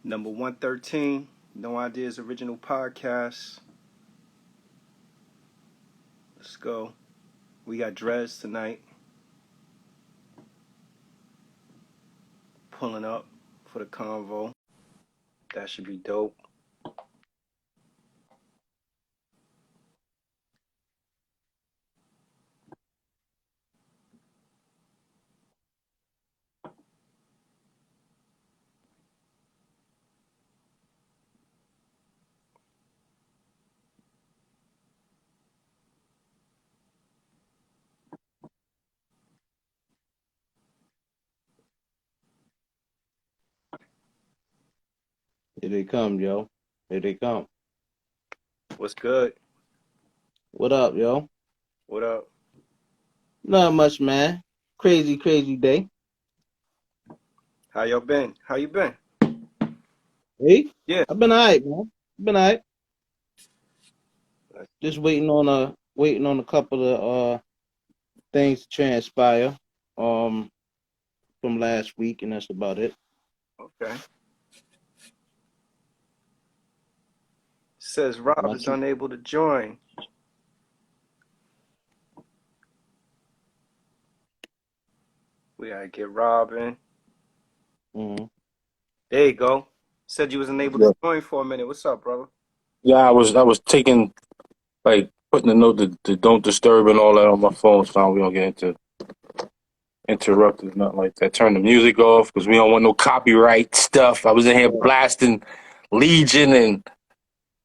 Number 113, No Ideas Original Podcast. Let's go. We got Dres tonight pulling up for the convo. That should be dope. Here they come, yo. Here they come. What's good? What up, yo? What up? Not much, man. Crazy, crazy day. How y'all been? How you been? Hey, Yeah. I've been alright, man. Been alright. Just waiting on a couple of things to transpire from last week, and that's about it. Okay. Says Rob is unable to join. We gotta get Rob in. Mm-hmm. There you go. Said you was unable Yeah, to join for a minute. What's up, brother? yeah. I was taking putting the note to don't disturb and all that on my phone, so we don't get into interrupted, nothing like that. Turn the music off because we don't want no copyright stuff. I was in here blasting Legion and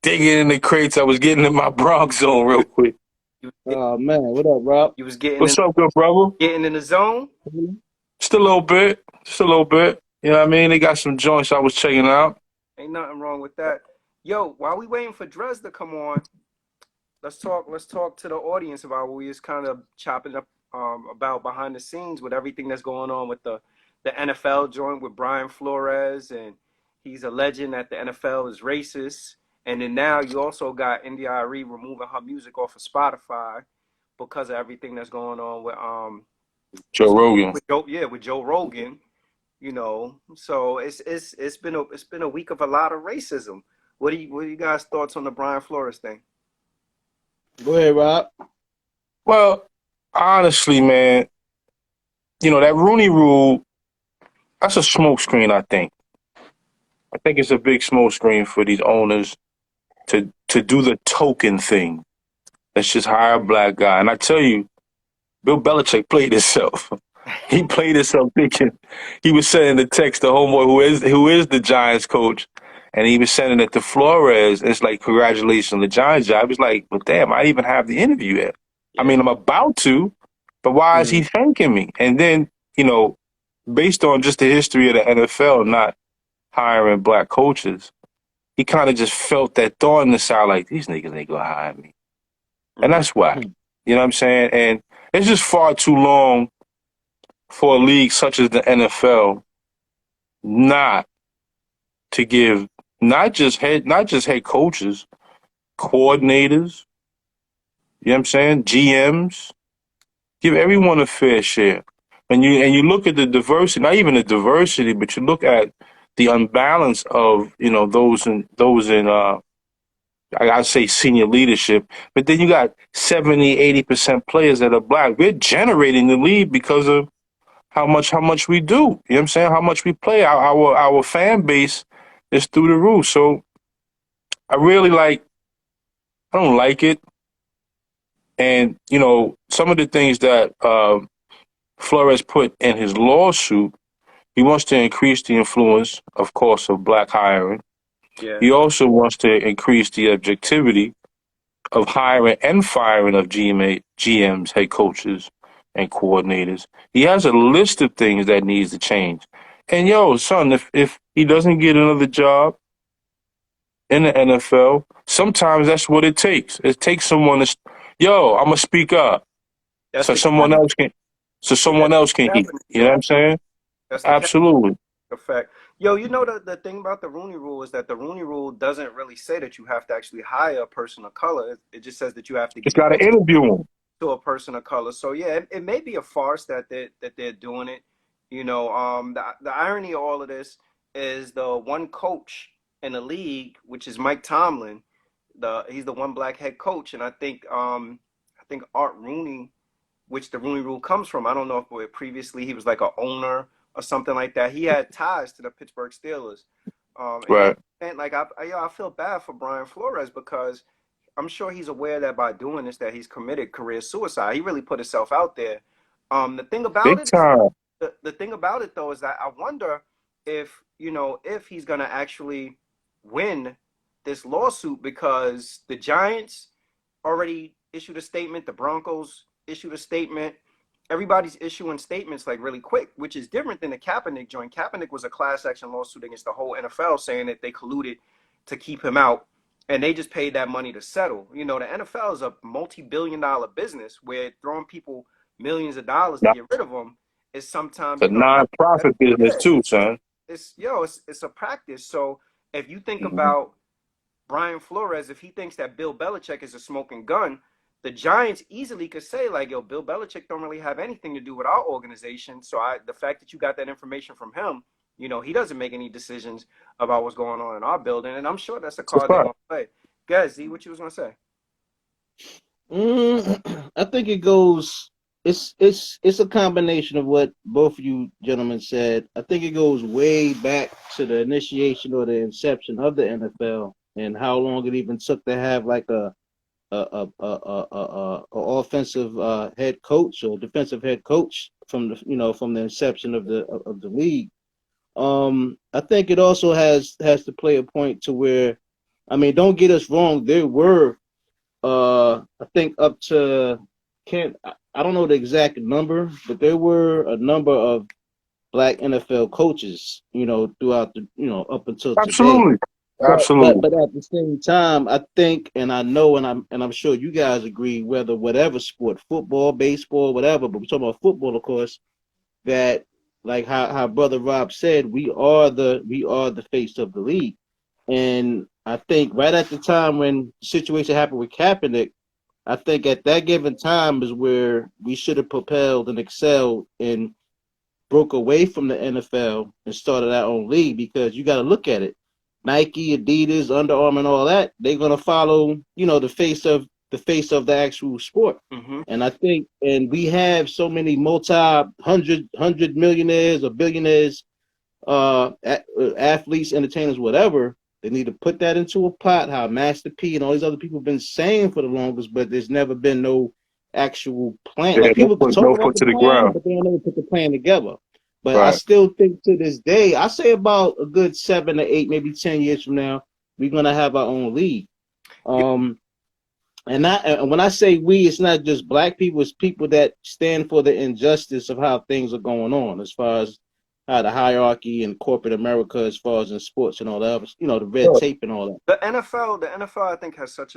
digging in the crates. I was getting in my Bronx zone real quick. You, Oh man, what up, Rob? you was What's up, good brother? getting in the zone? Just a little bit, just a little bit. You know what I mean? They got some joints I was checking out. Ain't nothing wrong with that. Yo, while we waiting for Dres to come on, let's talk to the audience about what we was kind of chopping up about behind the scenes with everything that's going on with the NFL joint with Brian Flores, and he's alleging that the NFL is racist. And then now you also got India.Arie removing her music off of Spotify because of everything that's going on Joe Rogan. with Joe Rogan. So it's been a week of a lot of racism. What are you guys thoughts on the Brian Flores thing? Go ahead, Rob. Well, honestly, man, that Rooney Rule, that's a smokescreen, I think. I think it's a big smokescreen for these owners to do the token thing. Let's just hire a black guy. And I tell you, Bill Belichick played himself. He played himself thinking he was sending the text to homeboy who is the Giants coach, and he was sending it to Flores. It's like, congratulations on the Giants job. It's like, well, damn, I didn't even have the interview yet. I Yeah. mean, I'm about to, but why is he Mm-hmm. thanking me? And then, based on just the history of the NFL not hiring black coaches, he kind of just felt that thought in the side, like, these niggas ain't gonna hire me. And Mm-hmm. that's why. You know what I'm saying? And it's just far too long for a league such as the NFL not to give not just head coaches, coordinators, you know what I'm saying, GMs, give everyone a fair share. And you look at the diversity, not even the diversity, but you look at the unbalance of, those in I'd say senior leadership, but then you got 70-80% players that are black. We're generating the lead because of how much we do. You know what I'm saying? How much we play. Our fan base is through the roof. So I really I don't like it. And some of the things that Flores put in his lawsuit, he wants to increase the influence, of course, of black hiring. Yeah. He also wants to increase the objectivity of hiring and firing of GMs, head coaches, and coordinators. He has a list of things that needs to change. And son, if he doesn't get another job in the NFL, sometimes that's what it takes. It takes someone to, I'm gonna speak up That's so the someone else can, yeah, hear. You know what I'm saying? that's the Absolutely. effect. Yo, the thing about the Rooney Rule is that the Rooney Rule doesn't really say that you have to actually hire a person of color. It just says that you have to Just give got to interview him. to a person of color. So yeah, it may be a farce that they're doing it. The irony of all of this is the one coach in the league, which is Mike Tomlin. He's the one black head coach, and I think Art Rooney, which the Rooney Rule comes from. I don't know if previously he was like a owner or something like that. He had ties to the Pittsburgh Steelers, Right. and like I feel bad for Brian Flores because I'm sure he's aware that by doing this that he's committed career suicide. He really put himself out there. The thing about Big it is time. the thing about it though is that I wonder if if he's gonna actually win this lawsuit because the Giants already issued a statement, the Broncos issued a statement. Everybody's issuing statements like really quick, which is different than the Kaepernick joint. Kaepernick was a class action lawsuit against the whole NFL saying that they colluded to keep him out and they just paid that money to settle. The NFL is a multi-billion-dollar business where throwing people millions of dollars to Yeah. get rid of them is sometimes, It's a non-profit business too, son. it's a practice. So if you think Mhm. about Brian Flores, if he thinks that Bill Belichick is a smoking gun, the Giants easily could say like, "Yo, Bill Belichick don't really have anything to do with our organization." So the fact that you got that information from him, he doesn't make any decisions about what's going on in our building, and I'm sure that's a It's a card they're fact. gonna play. Guys, Z, what you was gonna say? I think it goes. It's a combination of what both of you gentlemen said. I think it goes way back to the initiation or the inception of the NFL and how long it even took to have like a offensive head coach or defensive head coach from the inception of the league. I think it also has to play a point to where, I mean, don't get us wrong. There were I think up to can't I don't know the exact number, but there were a number of black NFL coaches, throughout up until today. Absolutely. But Absolutely. at the same time, I think and I know and I'm sure you guys agree, whatever sport, football, baseball, whatever, but we're talking about football, of course, that like how Brother Rob said, we are the face of the league. And I think right at the time when the situation happened with Kaepernick, I think at that given time is where we should have propelled and excelled and broke away from the NFL and started our own league, because you got to look at it. Nike, Adidas, Under Armour, and all that, they're gonna follow, the face of the actual sport. Mm-hmm. And I think, and we have so many multi hundred millionaires or billionaires, athletes, entertainers, whatever. They need to put that into a pot. How Master P and all these other people have been saying for the longest, but there's never been no actual plan. Yeah, Like people could talk no about foot the to the plan, ground. but they don't ever put the plan together. But I Right. still think to this day, I say about a good 7 to 8, maybe 10 years from now, we're gonna have our own league. Um, and when I say we, it's not just black people; it's people that stand for the injustice of how things are going on, as far as how the hierarchy in corporate America, as far as in sports and all that, the red Sure. tape and all that. The NFL, I think, has such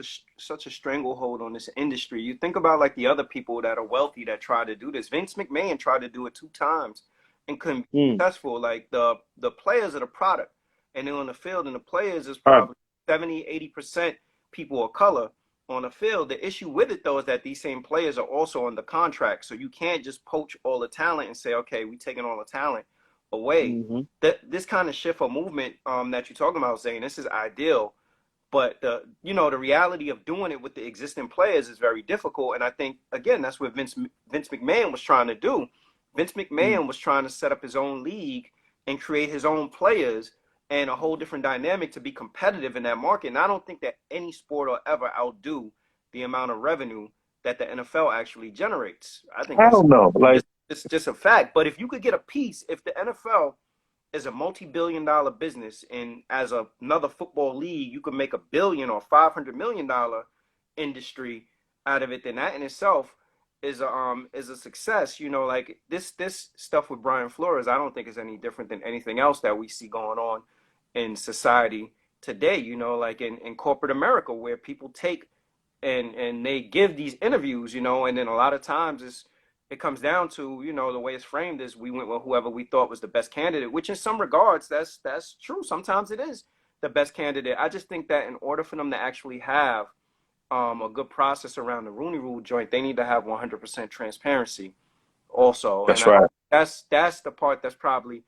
a stranglehold on this industry. You think about like the other people that are wealthy that try to do this. Vince McMahon tried to do it 2 times and couldn't be Mm, successful. Like the players are the product, and then on the field, and the players is Right. probably 70-80% people of color on the field. The issue with it though is that these same players are also on the contract, so you can't just poach all the talent and say, okay, we taking all the talent away. mm-hmm. That this kind of shift or movement that you're talking about, Zane, this is ideal, but the reality of doing it with the existing players is very difficult. And I think again that's what Vince McMahon was trying to do. Vince Mm. McMahon was trying to set up his own league and create his own players and a whole different dynamic to be competitive in that market. And I don't think that any sport will ever outdo the amount of revenue that the NFL actually generates. I think I that's don't know. Like, just a fact. But if you could get a piece, if the NFL is a multi-billion-dollar business, and as another football league, you could make $1 billion or $500 million industry out of it, then that in itself is a success. Like this stuff with Brian Flores, I don't think is any different than anything else that we see going on in society today. Like in corporate America, where people take and they give these interviews, and then a lot of times it comes down to, the way it's framed is we went with whoever we thought was the best candidate, which in some regards that's true. Sometimes it is the best candidate. I just think that in order for them to actually have a good process around the Rooney Rule joint, they need to have 100% transparency also. And that's I right. that's the part that's probably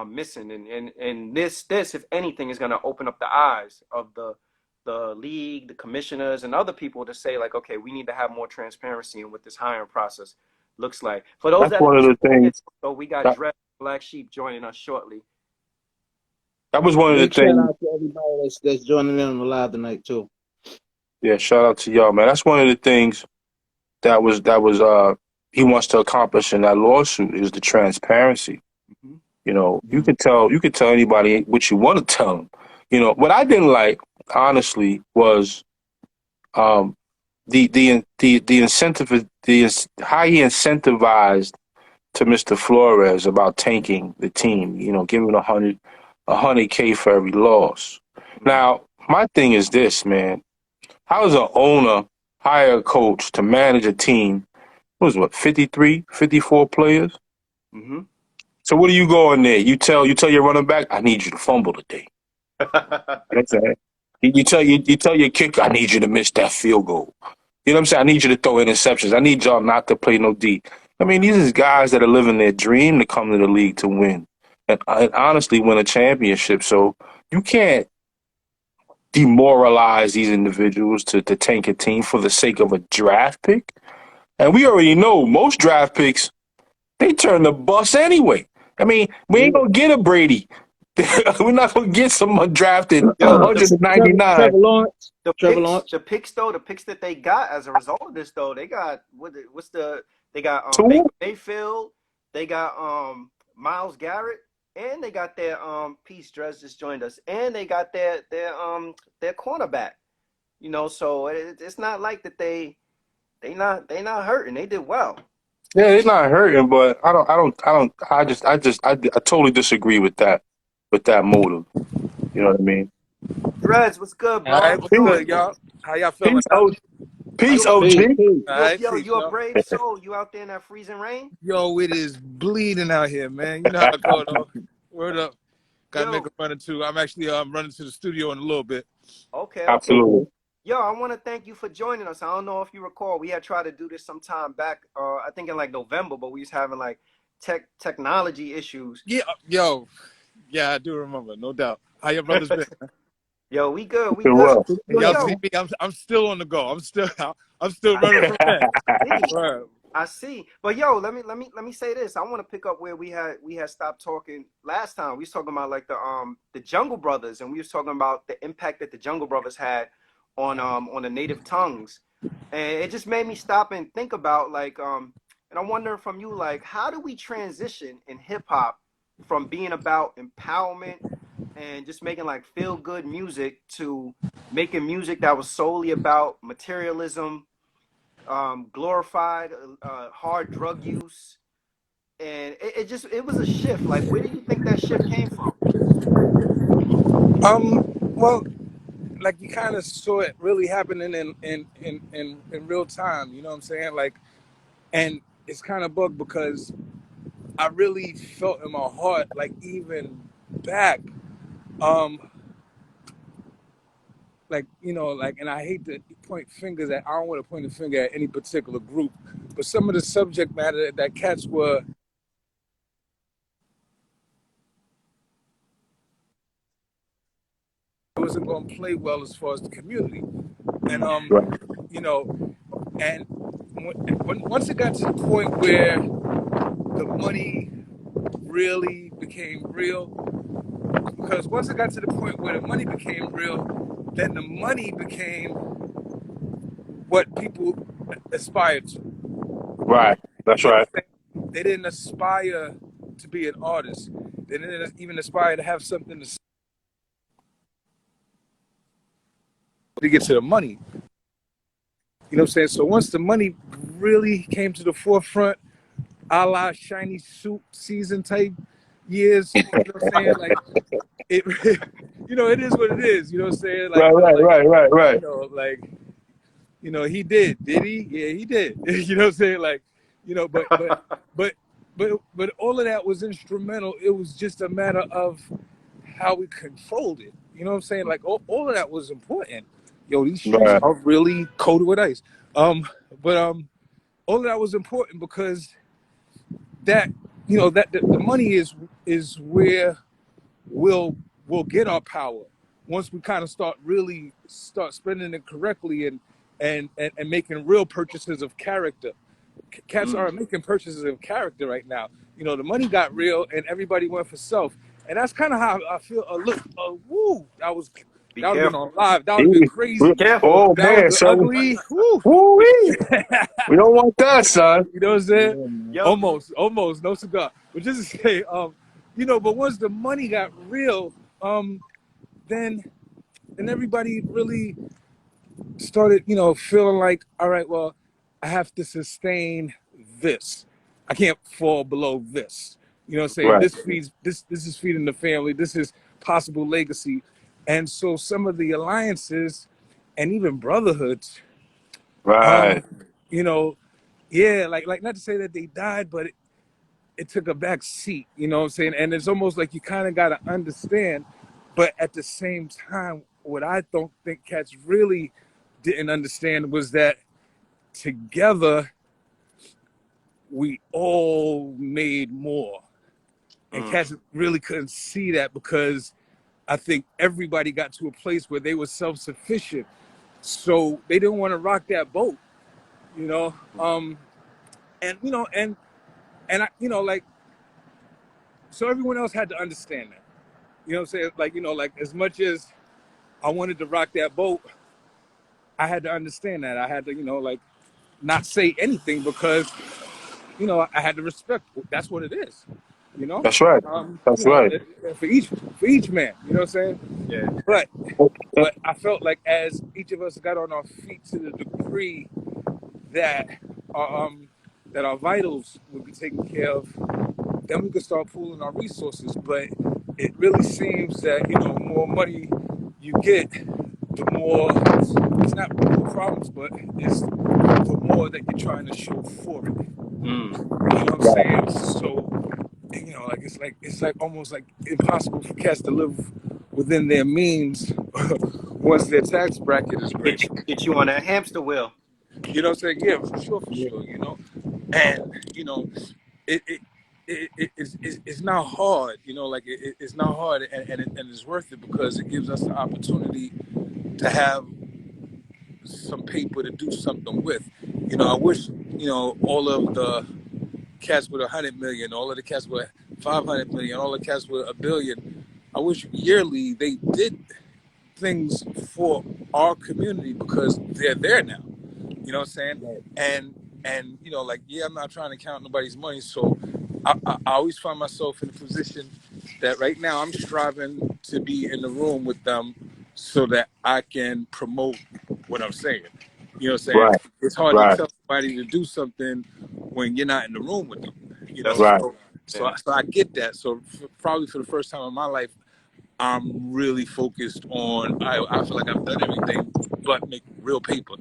missing, and this if anything is going to open up the eyes of the league, the commissioners, and other people to say like, okay, we need to have more transparency in what this hiring process looks like. For those That's that one of the things. so we got That, Dres Black Sheep joining us shortly. that was one of the Big shout things. out to everybody that's joining in on the live tonight too. Yeah, shout out to y'all, man. That's one of the things that was he wants to accomplish in that lawsuit is the transparency. Mhm. You know, you can tell anybody what you want to tell them. You know, what I didn't like, honestly, was um the incentive how he incentivized to Mr. Flores about tanking the team. You know, giving a hundred K for every loss. Now, my thing is this, man. How does an owner hire a coach to manage a team? What, 53, 54 players? Mm-hmm. So what do you go in there? You tell your running back, I need you to fumble today. That's it. You tell your kicker, I need you to miss that field goal. You know what I'm saying? I need you to throw interceptions. I need y'all not to play no D. I mean, these are guys that are living their dream to come to the league to win and honestly win a championship. So you can't demoralize these individuals to tank a team for the sake of a draft pick. And we already know most draft picks, they turn the bus anyway. I mean, we ain't gonna get a Brady. We're not gonna get someone drafted Yo, 199. Trevor Lawrence. the Trevor picks, Lawrence. the picks though, the picks that they got as a result of this though, they got they got Two? Baker Mayfield, they got Miles Garrett, and they got their Peace Dres just joined us, and they got their cornerback. You know, so it's not like that they not hurting. They did well. Yeah, it's not hurting, but I totally disagree with that motive. You know what I mean? Dres, what's good, All bro? How right, you what's Peace, good, doing? y'all? How y'all feeling? peace, O, peace, You Peace, OG. peace. All yo right, yo peace, you a y'all. brave soul. You out there in that freezing rain? Yo, it is bleeding out here, man. You know how it goes, though. Word up. Got to make Yo, a run or two. I'm actually running to the studio in a little bit. okay. Absolutely. Okay. Yo, I want to thank you for joining us. I don't know if you recall, we had tried to do this sometime back, I think in like November, but we was having like technology issues. Yeah, yo, yeah, I do remember, no doubt. How your brothers been? Yo, we good, we Good good. well. And But y'all yo, see me? I'm still on the go. I'm still I running from that. see, Word. I see. But yo, let me say this. I want to pick up where we had stopped talking last time. We was talking about like the Jungle Brothers, and we was talking about the impact that the Jungle Brothers had on the native tongues, and it just made me stop and think about like and I'm wondering from you like how do we transition in hip hop from being about empowerment and just making like feel good music to making music that was solely about materialism, glorified hard drug use, and it was a shift. Like, where do you think that shift came from? Well, like you kind of saw it really happening in real time. You know what I'm saying? Like, and it's kind of bugged because I really felt in my heart, like even back, um, like like, and I hate to point fingers at. I don't want to point a finger at any particular group, but some of the subject matter that cats were wasn't going to play well as far as the community, and Right. you know, and once it got to the point where the money really became real, because once it got to the point where the money became real, then the money became what people aspired to. Right. That's You know right. what I'm saying? They didn't aspire to be an artist. They didn't even aspire to have something to get to the money. You know what I'm saying? So once the money really came to the forefront, a la shiny suit season type years, you know what I'm saying? Like it, it is what it is. You know what I'm saying? Like, Right, right, right, right, right. like, he did he? Yeah, he did. You know what I'm saying? Like, but but all of that was instrumental. It was just a matter of how we controlled it. You know what I'm saying? Like all of that was important. Yo, these streets Right. are really coated with ice. But all of that was important because that you know, that the money is where we'll get our power once we kind of start spending it correctly and making real purchases of character. Cats Mm. are making purchases of character right now. You know, the money got real and everybody went for self. And that's kind of how I feel. Look, woo, that Be would have been careful. on live. That would have been crazy. Careful. Oh That would have man, been so ugly. Woo. woo-wee. We don't want that, son. You know what I'm Yeah, saying? man. Yo, Almost, no cigar. But just to say, you know, but once the money got real, then everybody really started, you know, feeling like, all right, well, I have to sustain this. I can't fall below this. You know what I'm saying? Right, This is feeding the family. This is possible legacy. And so some of the alliances and even brotherhoods, right. you know, yeah, like not to say that they died, but it took a back seat, you know what I'm saying? And it's almost like you kind of got to understand, but at the same time, what I don't think cats really didn't understand was that together we all made more. And mm. cats really couldn't see that because I think everybody got to a place where they were self-sufficient. So they didn't want to rock that boat, you know? And you know, and I, you know, like, so everyone else had to understand that. You know what I'm saying? Like, you know, like as much as I wanted to rock that boat, I had to understand that. I had to, you know, like not say anything because, you know, I had to respect. That's what it is, you know. That's right. You That's know, right. for each man, you know what I'm saying. Yeah. But I felt like as each of us got on our feet to the degree that that our vitals would be taken care of, then we could start pooling our resources. But it really seems that, you know, more money you get, the more it's not more problems, but it's the more that you're trying to show for it. Mm. You know what I'm saying? So, you know, like it's like almost like impossible for cats to live within their means once their tax bracket is great. Get you on that hamster wheel. You know what I'm saying? Yeah, for sure, Yeah. you know. And, you know, it's not hard, you know, like it's not hard and it's worth it because it gives us the opportunity to have some paper to do something with. You know, I wish, you know, all of the cats with 100 million, all of the cats with 500 million, all the cats with a billion, I wish yearly they did things for our community because they're there now. You know what I'm saying? Right. And you know, like, yeah, I'm not trying to count nobody's money, so I always find myself in a position that right now I'm striving to be in the room with them so that I can promote what I'm saying. You know what I'm saying? Right, It's hard to right, tell somebody to do something when you're not in the room with them. You know, That's right. so yeah. I get that. So probably for the first time in my life, I'm really focused on. I feel like I've done everything but make real paper.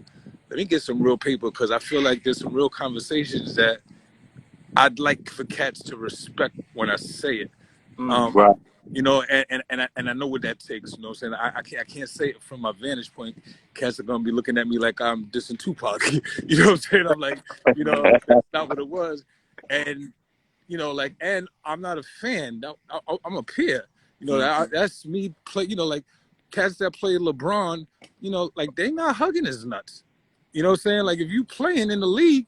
Let me get some real paper because I feel like there's some real conversations that I'd like for cats to respect when I say it. Mm. Um, Right, you know, and I know what that takes. You know what I'm saying? I can't say it from my vantage point. Cats are gonna be looking at me like I'm dissing Tupac. You know what I'm saying? I'm like, you know, that's not what it was. And you know, like, and I'm not a fan. I'm a peer. You know, Mm. that's me play. You know, like cats that play LeBron. You know, like they not hugging his nuts. You know what I'm saying? Like if you playing in the league,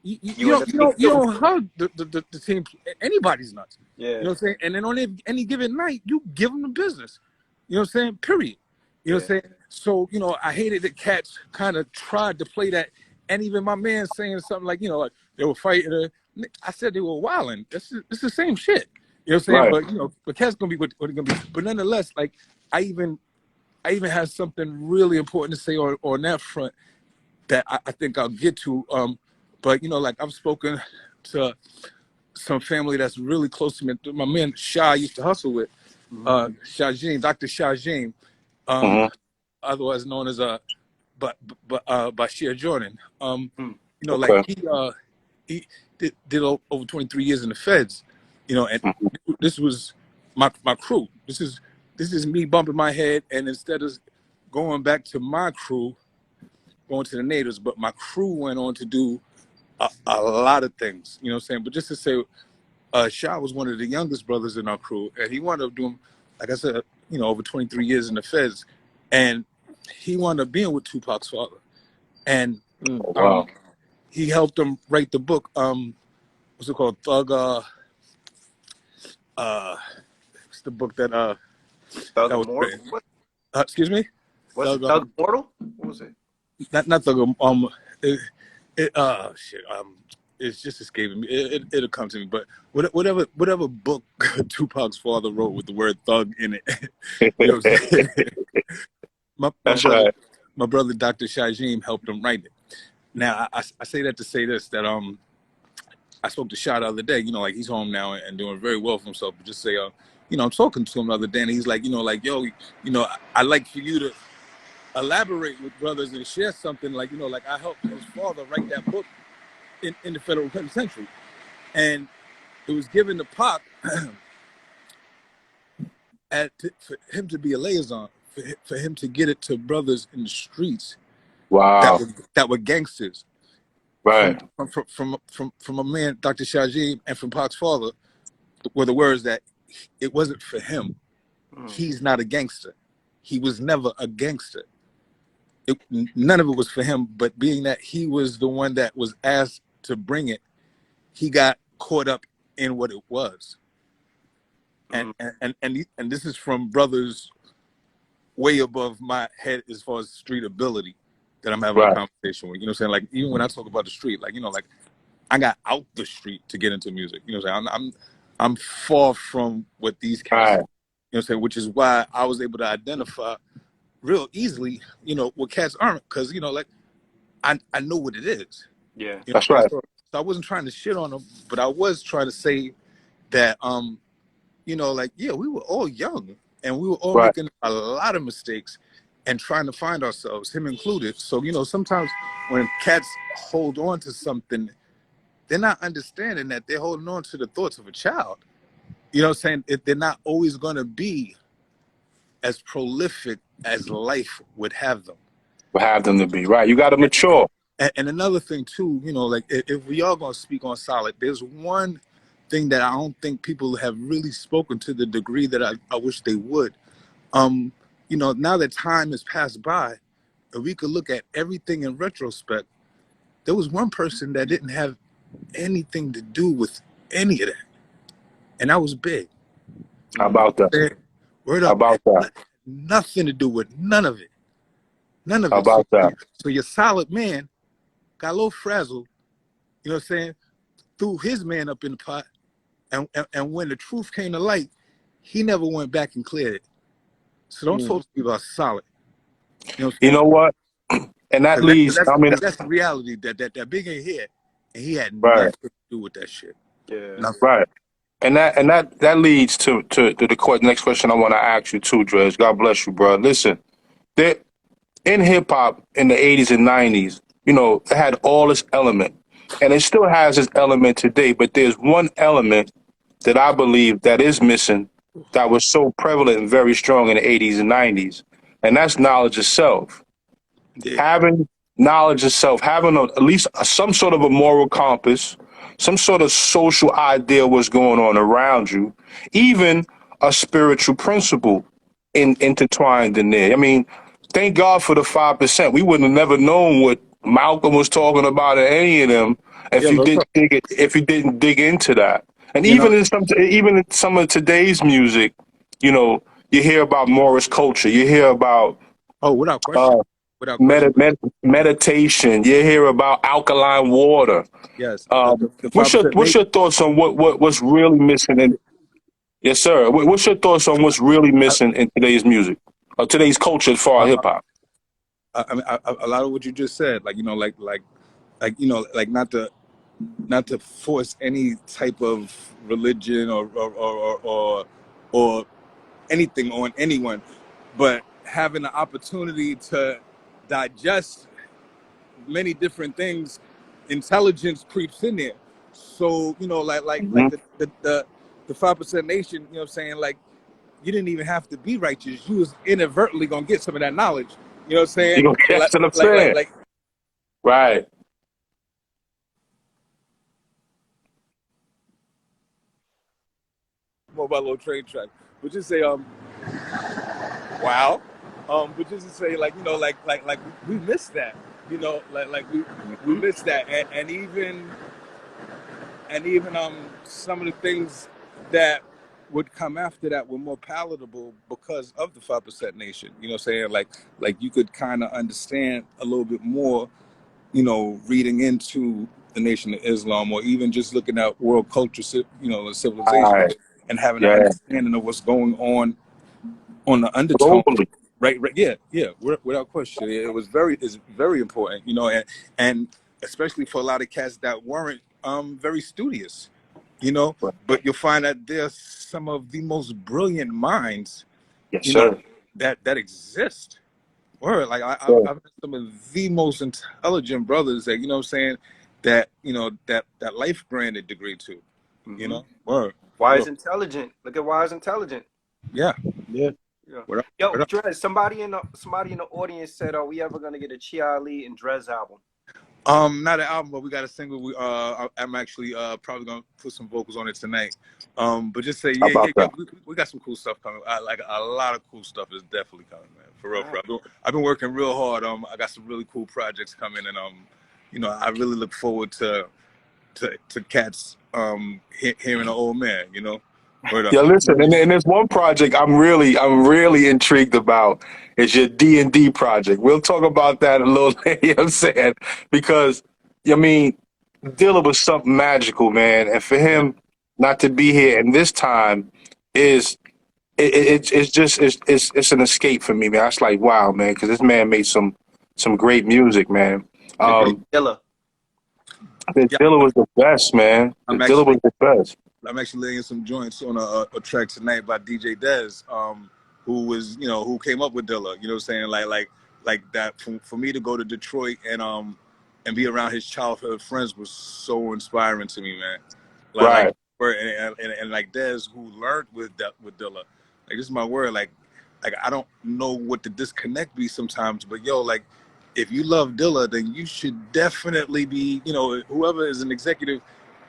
You in the league you too. don't hug the team, anybody's nuts. Yeah. You know what I'm saying? And then on any given night, you give them the business. You know what I'm saying? Period. You know what Yeah. I'm saying? So, you know, I hated that cats kind of tried to play that. And even my man saying something like, you know, like they were fighting. I said they were wilding. It's the same shit. You know what I'm saying? right. But, you know, but cats gonna be what they're gonna be. But nonetheless, like I even have something really important to say on that front that I think I'll get to. But you know, like I've spoken to some family that's really close to me. My man Shah used to hustle with, Mm. Shajin, Dr. Shajin, Hmm. otherwise known as Bashir Jordan. Mm. You know, like Okay. he did over 23 years in the feds. You know, and Mhm. this was my crew. This is me bumping my head, and instead of going back to my crew, going to the natives, but my crew went on to do a lot of things. You know what I'm saying? But just to say, Sha was one of the youngest brothers in our crew, and he wound up doing, like I said, over 23 years in the Feds, and he wound up being with Tupac's father, and Oh, wow. he helped him write the book. What's it called? Thug. It's the book that Thug that was Immortal? written. What Excuse me. was it? Thug. Thug Immortal? What was it? Not Thug. Shit. It's just escaping me. It'll come to me. But whatever book Tupac's father wrote with the word thug in it, you know what I'm saying? my That's brother, right. my brother, Dr. Shajim, helped him write it. Now, I say that to say this, that I spoke to Shah the other day, like he's home now and doing very well for himself. But just say, I'm talking to him the other day, and he's like, yo, I like for you to elaborate with brothers and share something, like I helped his father write that book in the federal penitentiary, and it was given to Pac for him to be a liaison, for him to get it to brothers in the streets Wow. that were gangsters. Right. From a man, Dr. Shajib, and from Pac's father, were the words that it wasn't for him. He's not a gangster. He was never a gangster. None of it was for him, but being that he was the one that was asked to bring it, he got caught up in what it was. And this is from brothers way above my head as far as street ability that I'm having a Right. conversation with. You know what I'm saying? Like, even when I talk about the street, like, like I got out the street to get into music. You know what I'm saying? I'm far from what these cats, Right. you know what I'm saying? Which is why I was able to identify real easily, what cats aren't, because, like I know what it is. Yeah. That's right. So I wasn't trying to shit on them, but I was trying to say that, yeah, we were all young and we were all Right. making a lot of mistakes and trying to find ourselves, him included. So, sometimes when cats hold on to something, they're not understanding that they're holding on to the thoughts of a child. You know what I'm saying? They're not always going to be as prolific as life would have them. We'll have them to be. Right. You got to mature. And another thing, too, like if we are going to speak on solid, there's one thing that I don't think people have really spoken to the degree that I wish they would. Now that time has passed by, and we could look at everything in retrospect, there was one person that didn't have anything to do with any of that. And that was Big. How about that? Word How up. about that? Nothing to do with none of it. None of How it. So, about that? so your solid man got a little frazzled, you know what I'm saying, threw his man up in the pot. And when the truth came to light, he never went back and cleared it. So don't talk to me about solid. You know what I'm You saying? know what? And that leads, I mean, That's the reality that Big ain't here. And he had right, nothing to do with that shit. Yeah. Nothing. right. And that leads to the next question I want to ask you too, Dres. God bless you, bro. Listen, there in hip hop in the 80s and 90s, it had all its element. And it still has its element today, but there's one element that I believe that is missing that was so prevalent and very strong in the 80s and 90s. And that's knowledge of self. Yeah. Having knowledge of self, having at least some sort of a moral compass, some sort of social idea what's going on around you, even a spiritual principle intertwined in there. I mean, thank God for the 5%. We would have never known what Malcolm was talking about or any of them Yeah, no, if you didn't dig into that. And you know, even in some of today's music, you hear about Morris culture, you hear about without uh, question. Without question. meditation. You hear about alkaline water. Yes. The What's 5% your thoughts on what's really missing in? Yes, sir. What's your thoughts on what's really missing in today's music, or today's culture as far as hip hop? I mean, a lot of what you just said, like like not to force any type of religion or anything on anyone, but having the opportunity to digest many different things, intelligence creeps in there. So Mm-hmm. the 5% nation, you know what I'm saying, like you didn't even have to be righteous. You was inadvertently gonna get some of that knowledge. You know what I'm saying? That's what I'm saying. Right. more about Little Train Track. But just say wow. But just to say, like, you know, like we missed that, you know, like we missed that, and even some of the things that would come after that were more palatable because of the 5% Nation. You know what I'm saying? Like you could kind of understand a little bit more, you know, reading into the Nation of Islam, or even just looking at world culture, you know, civilization, Right. and having an Yeah. understanding of what's going on the undertone. Globally. Right, yeah, without question. It's very important, you know, and especially for a lot of cats that weren't very studious, you know. Right. But you'll find that there's some of the most brilliant minds, Yes, you know, sir. that exist. Or like Sure. I've met some of the most intelligent brothers that, you know what I'm saying, that, you know, that life granted degree to, you know. Word. Why is intelligent? Look at why is intelligent. Yeah. Yeah. Yeah. What up? Yo, What up? Dres, somebody in the audience said, "Are we ever gonna get a Chi Ali and Dres album?" Not an album, but we got a single. I'm actually probably gonna put some vocals on it tonight. But just say, How about that? we got some cool stuff coming. Like a lot of cool stuff is definitely coming, man. For real. I've been working real hard. I got some really cool projects coming, and you know, I really look forward to cats hearing an old man. You know. Word up. Yeah, listen, and there's one project I'm really intrigued about. Is your D&D project. We'll talk about that a little later, you know what I'm saying? Because, I mean, Dilla was something magical, man. And for him not to be here in this time is it's an escape for me, man. It's like, wow, man, because this man made some great music, man. Dilla. Dilla was the best, man. Dilla was the best. I'm actually laying some joints on a track tonight by DJ Dres, who came up with Dilla. You know what I'm saying? Like that. For me to go to Detroit and be around his childhood friends was so inspiring to me, man. Right. And like Dez, who learned with Dilla. Like, this is my word. Like I don't know what the disconnect be sometimes, but yo, like, if you love Dilla, then you should definitely be, you know, whoever is an executive.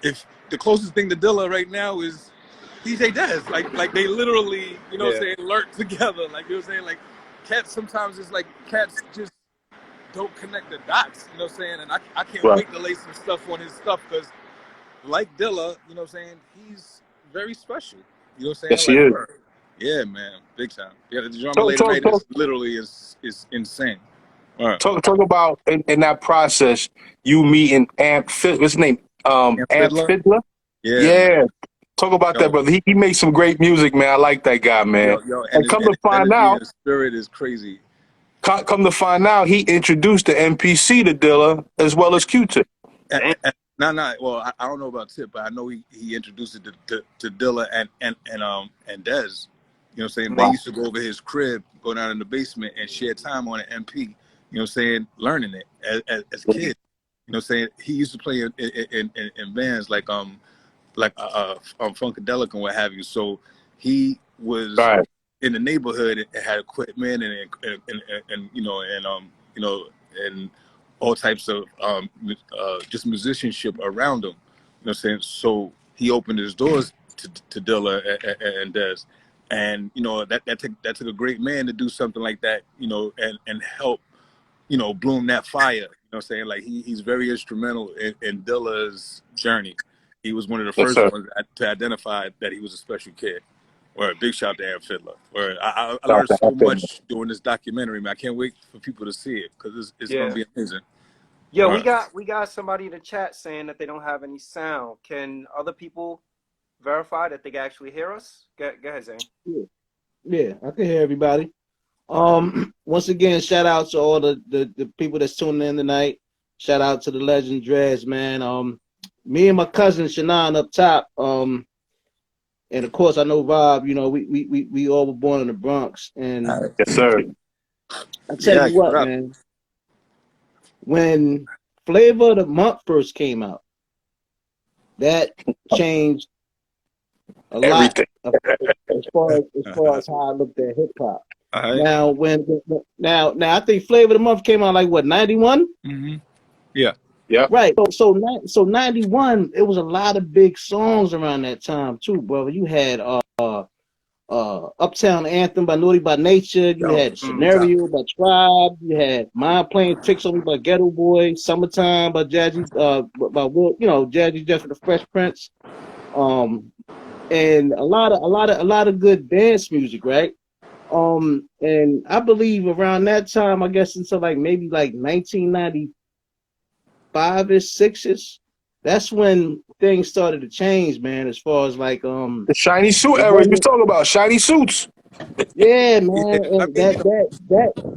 If the closest thing to Dilla right now is DJ Dez, like they literally, you know what I'm saying, learned together. Like, you know what I'm saying? Like, cats sometimes it's like cats just don't connect the dots, you know what I'm saying? And I can't wait to lay some stuff on his stuff, because like Dilla, you know what I'm saying, he's very special. You know what I'm saying? Yes, like, he is. Yeah, man, big time. Yeah, the drum Talk- later talk- night talk- is literally is insane. All right. Talk about in that process you meeting what's his name? Amp Fiddler? Yeah. Talk about that, brother. He made some great music, man. I like that guy, man. And come to find out, his spirit is crazy. Come to find out, he introduced the MPC to Dilla as well as Q-Tip. Well, I don't know about Tip, but I know he introduced it to Dilla and Dez. You know what I'm saying? They used to go over his crib, go down in the basement, and share time on an MP. You know what I'm saying? Learning it as kids. You know what I'm saying? He used to play in bands like Funkadelic and what have you. So he was in the neighborhood and had equipment and you know and all types of just musicianship around him. You know what I'm saying? So he opened his doors to Dilla and Dez. And, you know, that took a great man to do something like that, you know, and help, you know, bloom that fire. You know what I'm saying? Like, he's very instrumental in Dilla's journey. He was one of the first ones to identify that he was a special kid. Or a big shout to Amp Fiddler. Or I learned so much doing this documentary, man. I can't wait for people to see it, because it's going to be amazing. Yo, we got somebody in the chat saying that they don't have any sound. Can other people verify that they can actually hear us? Go ahead, Zane. Yeah, I can hear everybody. Once again, shout out to all the people that's tuning in tonight. Shout out to the legend Dres, man. Me and my cousin Shannon up top. And of course I know Rob, you know, we all were born in the Bronx. And yes, sir. I tell you what, man. When Flavor of the Month first came out, that changed a lot as far as how I looked at hip hop. Now, now I think Flavor of the Month came out like what, 91? Mm-hmm. Yeah. Right. So 91, it was a lot of big songs around that time too, brother. You had Uptown Anthem by Naughty by Nature. You Yo, had top. Scenario by Tribe. You had Mind Playing Tricks on Me by Ghetto Boy. Summertime by Jazzy, by Will, Jazzy Jeff and the Fresh Prince. And a lot of good dance music, right? And I believe around that time, I guess until like maybe like 1995-ish, 6-ish, that's when things started to change, man. As far as like The shiny suit it era you was wasn't, talking about, shiny suits. yeah, Yeah, man, I and mean,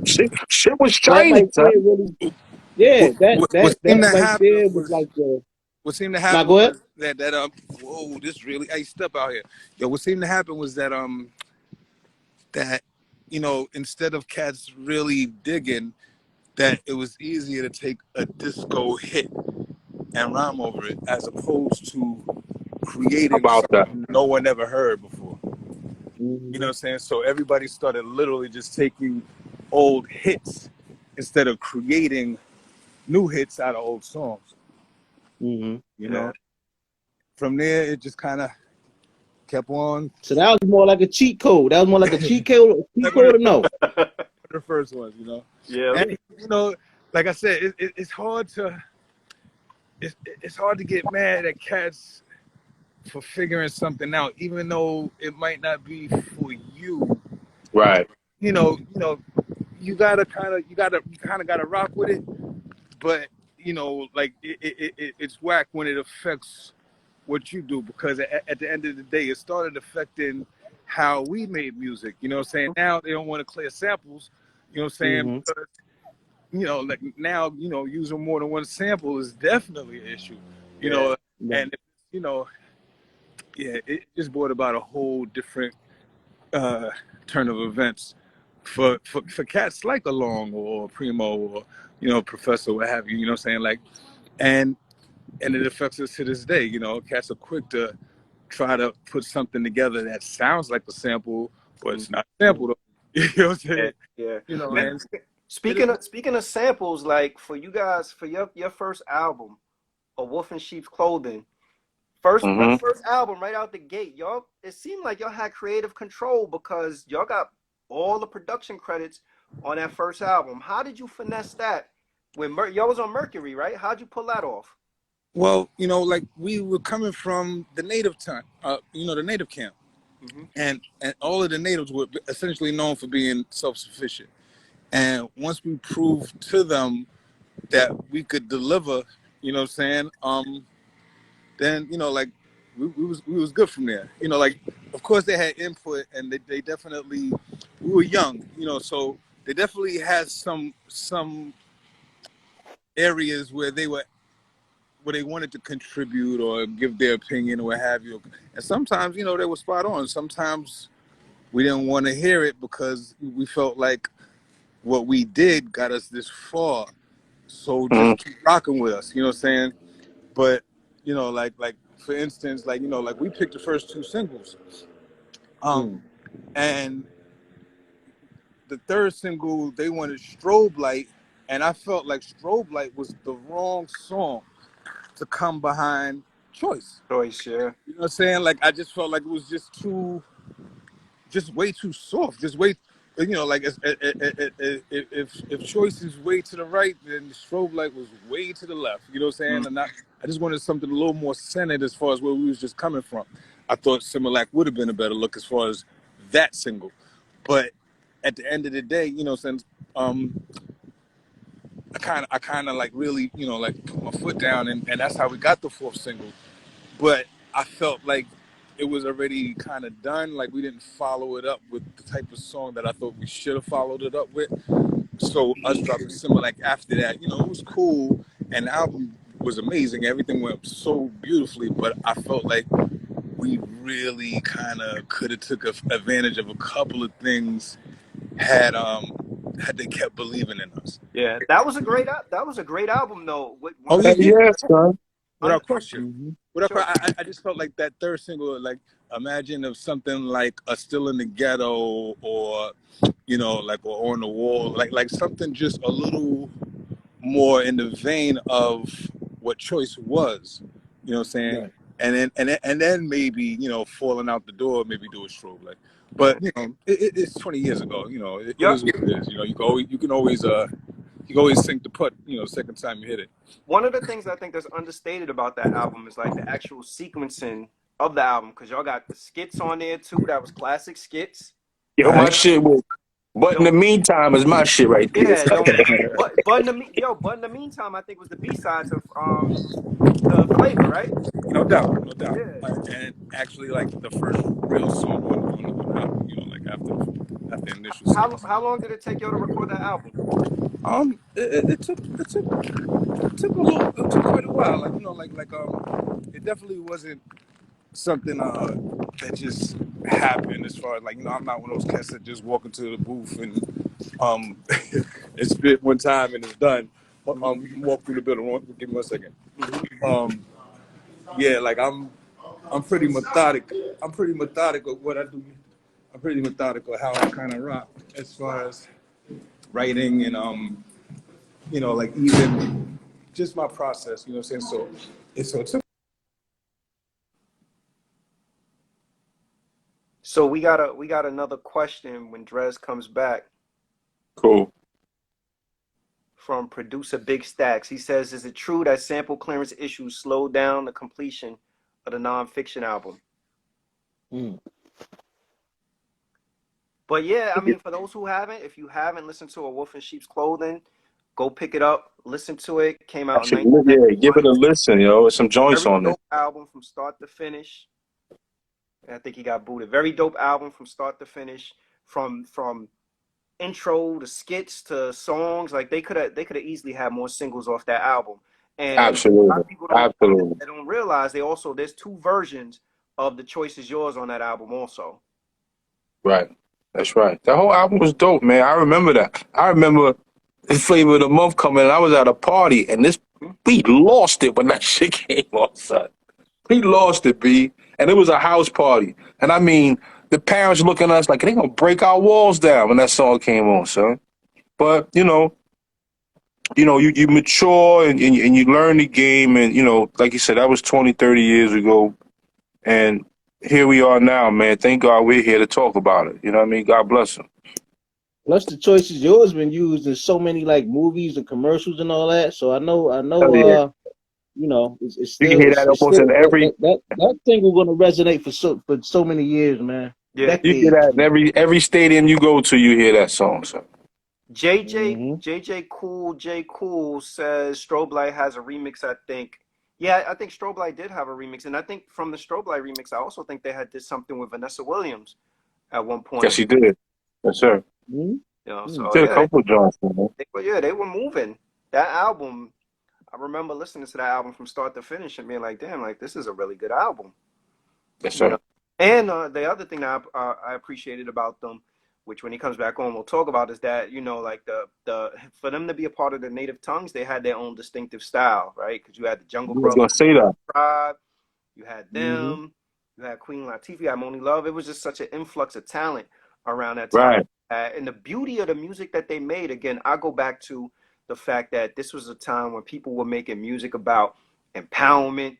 Shit was that shiny, right son. there really, yeah, that what that seemed that to right happen there was was like the. what seemed to Now happen go ahead. was that whoa, this really iced up out here. Yo, what seemed to happen was that that instead of cats really digging, that it was easier to take a disco hit and rhyme over it as opposed to creating About that. something no one ever heard before. You know Mm-hmm. what I'm saying? So everybody started literally just taking old hits instead of creating new hits out of old songs. Mm-hmm. You Yeah. know, from there it just kind of kept on. So that was more like a cheat code. That was more like a cheat code. Like Cheat one of code or no? the first ones, Yeah. And like I said, it's hard to it's hard to get mad at cats for figuring something out, even though it might not be for you. Right. You kind of gotta rock with it, but like it's whack when it affects what you do, because at the end of the day, it started affecting how we made music. You know what I'm saying? Now they don't want to clear samples. You know what I'm saying? Mm-hmm. Because, like now, using more than one sample is definitely an issue. You Yeah. know, Yeah. and yeah, it just brought about a whole different uh, turn of events for cats like Along or Primo or Professor, what have you. You know what I'm saying? Like, and it affects us to this day. Cats are quick to try to put something together that sounds like a sample, but it's not a sample. Though. You know what I'm Yeah. saying? Yeah. Yeah. And it is. Speaking of samples, like for you guys, for your first album, A Wolf in Sheep's Clothing, your Mm-hmm. first album right out the gate, y'all, it seemed like y'all had creative control because y'all got all the production credits on that first album. How did you finesse that when y'all was on Mercury, right? How'd you pull that off? Well, like we were coming from the native time, the native camp, Mm-hmm. and all of the natives were essentially known for being self-sufficient. And once we proved to them that we could deliver, you know what I'm saying? Then like we was good from there. Like of course they had input, and they definitely, we were young, so they definitely had some areas where they wanted to contribute or give their opinion or what have you. And sometimes they were spot on. Sometimes we didn't want to hear it because we felt like what we did got us this far. So Mm-hmm. just keep rocking with us, you know what I'm saying? But like for instance, like we picked the first two singles, Mm. and the third single they wanted Strobe Light, and I felt like Strobe Light was the wrong song to come behind Choice. Choice, yeah. You know what I'm saying? Like I just felt like it was just way too soft, just way. Like if Choice is way to the right, then the Strobe Light was way to the left. You know what I'm saying? And I just wanted something a little more centered as far as where we was just coming from. I thought Similac would have been a better look as far as that single, but at the end of the day, since I kind of like really like put my foot down, and that's how we got the fourth single. But I felt like it was already kind of done. Like we didn't follow it up with the type of song that I thought we should have followed it up with. So us dropping Similac after that, it was cool, and the album was amazing. Everything went so beautifully, but I felt like we really kind of could have took advantage of a couple of things had they kept believing in us. Yeah, that was a great album though. Oh One yeah, thing, yeah, Yes, son. without question. Mm-hmm. sure. I just felt like that third single, like imagine if something like a Still in the Ghetto or like or On the Wall, like something just a little more in the vein of what Choice was, you know what I'm saying? Right. and then maybe, you know, falling out the door, maybe do a strobe light. But you know, it's 20 years ago. You know, it Yep. is what it is. You know, you can always sink the putt. You know, second time you hit it. One of the things I think that's understated about that album is like the actual sequencing of the album, because y'all got the skits on there too. That was classic skits. Yo, my shit was. But in the Don't, meantime, is my shit right there. yeah, don't. But in the meantime, I think was the B side to the Flavor, right? No doubt, no doubt. Yeah. And actually, like the first real song on the album, you know, like after the initial skits. How long did it take y'all to record that album? It took quite a while. Like, you know, it definitely wasn't something that just happened. As far as, like, you know, I'm not one of those cats that just walk into the booth and and spit one time and it's done. Walk through the building. Give me 1 second. Yeah, like I'm pretty methodic. I'm pretty methodical what I do. I'm pretty methodical how I kind of rock as far as writing and you know, like even just my process. You know what I'm saying? So it took. So we got another question when Dres comes back Cool. from producer Big Stacks. He says, "Is it true that sample clearance issues slowed down the completion of the nonfiction album?" But yeah, I mean, for those who haven't, if you haven't listened to A Wolf in Sheep's Clothing, go pick it up, listen to it. Came out in Yeah, give it a 1991. listen, yo. There's some joints Very on it. dope album from start to finish. I think he got booted. Very dope album from start to finish, from intro to skits to songs. Like they could have easily had more singles off that album. And a lot Absolutely. of people Absolutely. they don't realize there's two versions of The Choice Is Yours on that album also. Right. That's right. That whole album was dope, man. I remember that. I remember the Flavor of the Month coming, and I was at a party, and we lost it when that shit came on, son. We lost it, B. And it was a house party. And I mean, the parents looking at us like, they gonna break our walls down when that song came on, son. But, you mature and you learn the game, and, like you said, that was 20, 30 years ago. And here we are now, man. Thank God we're here to talk about it. You know what I mean? God bless him. Plus, The Choice Is Yours been used in so many like movies and commercials and all that. So I know, Oh, yeah. you know, it's You still, can hear that it's almost still in every. that thing will gonna resonate for so many years, man. Yeah. You hear Decades. that in every stadium you go to. You hear that song, son. JJ Cool J Cool says Strobe Light has a remix. I think. Yeah, I think Strobe Light did have a remix, and I think from the Strobe Light remix, I also think they did something with Vanessa Williams at one point. Yes, he did. Yes, sir. Mm-hmm. So Did a yeah, couple of jobs, man. they were moving. That album, I remember listening to that album from start to finish and being like, damn, like this is a really good album. Yes, sir. And the other thing that I appreciated about them, which when he comes back on we'll talk about, is that like the for them to be a part of the Native Tongues, they had their own distinctive style, right? Because you had the Jungle I was gonna Brothers say that. tribe, you had them, Mm-hmm. you had Queen Latifah, you had Moni Love. It was just such an influx of talent around that time. Right. And the beauty of the music that they made, again, I go back to the fact that this was a time when people were making music about empowerment.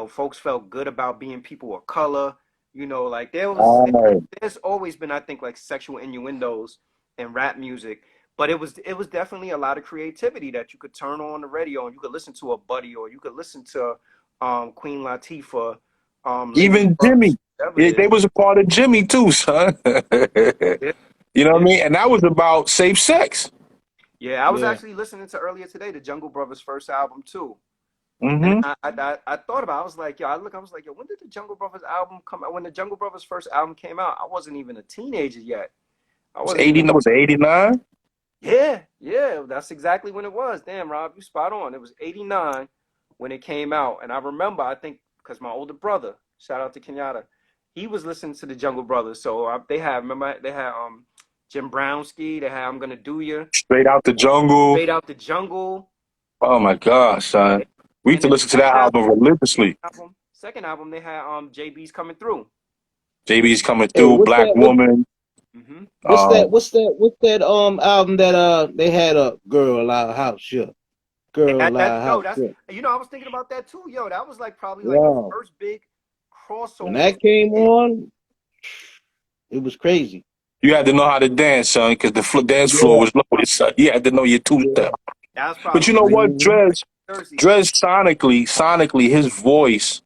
Folks felt good about being people of color. Like Right. there's always been, I think, like sexual innuendos in rap music, but it was definitely a lot of creativity that you could turn on the radio and you could listen to a Buddy, or you could listen to Queen Latifah, Even Jimmy. They was a part of Jimmy too, son. Yeah. You know what I mean? And that was about safe sex. Yeah, I was actually listening to earlier today the Jungle Brothers' first album too. Mm-hmm. And I thought about it. I was like, I was like, when did the Jungle Brothers album come out? When the Jungle Brothers' first album came out, I wasn't even a teenager yet. I Was wasn't even, 89? yeah, that's exactly when it was. Damn, Rob, you spot on. It was 89 when it came out. And I remember, I think, because my older brother, shout out to Kenyatta, he was listening to the Jungle Brothers. So they had Jim Brownski, they had I'm Gonna Do You, Straight Out the Jungle. Straight Out the Jungle. Oh my gosh, son. We used to And then listen to that album religiously. second album, they had JB's Coming Through. JB's Coming Hey, Through, Black Woman. Mm-hmm. What's that album that they had a girl out house? Yeah. Girl, That lie, how yo, that's quick. I was thinking about that too. Yo, that was like probably like the Wow. first big When crossover. that came on, it was crazy. You had to know how to dance, son, because the dance floor Yeah. was loaded, son. You had to know your two Yeah. step. That was But you probably know like what, Mhm. Jersey. Dres sonically, his voice,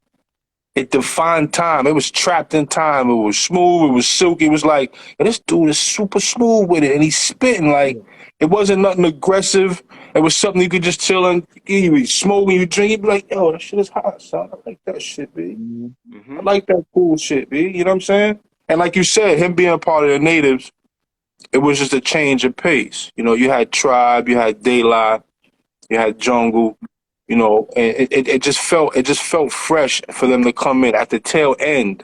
it defined time. It was trapped in time. It was smooth. It was silky. It was like, "Yo, this dude is super smooth with it, and he's spitting like Yeah. it wasn't nothing aggressive. It was something you could just chill and you be smoking, you drink. You'd be like, yo, that shit is hot, son. I like that shit, B. Mhm. I Mm-hmm. like that cool shit, B. You know what I'm saying? And like you said, him being a part of the natives, it was just a change of pace. You know, you had Tribe, you had Daylight, you had Jungle. You know, and it just felt fresh for them to come in at the tail end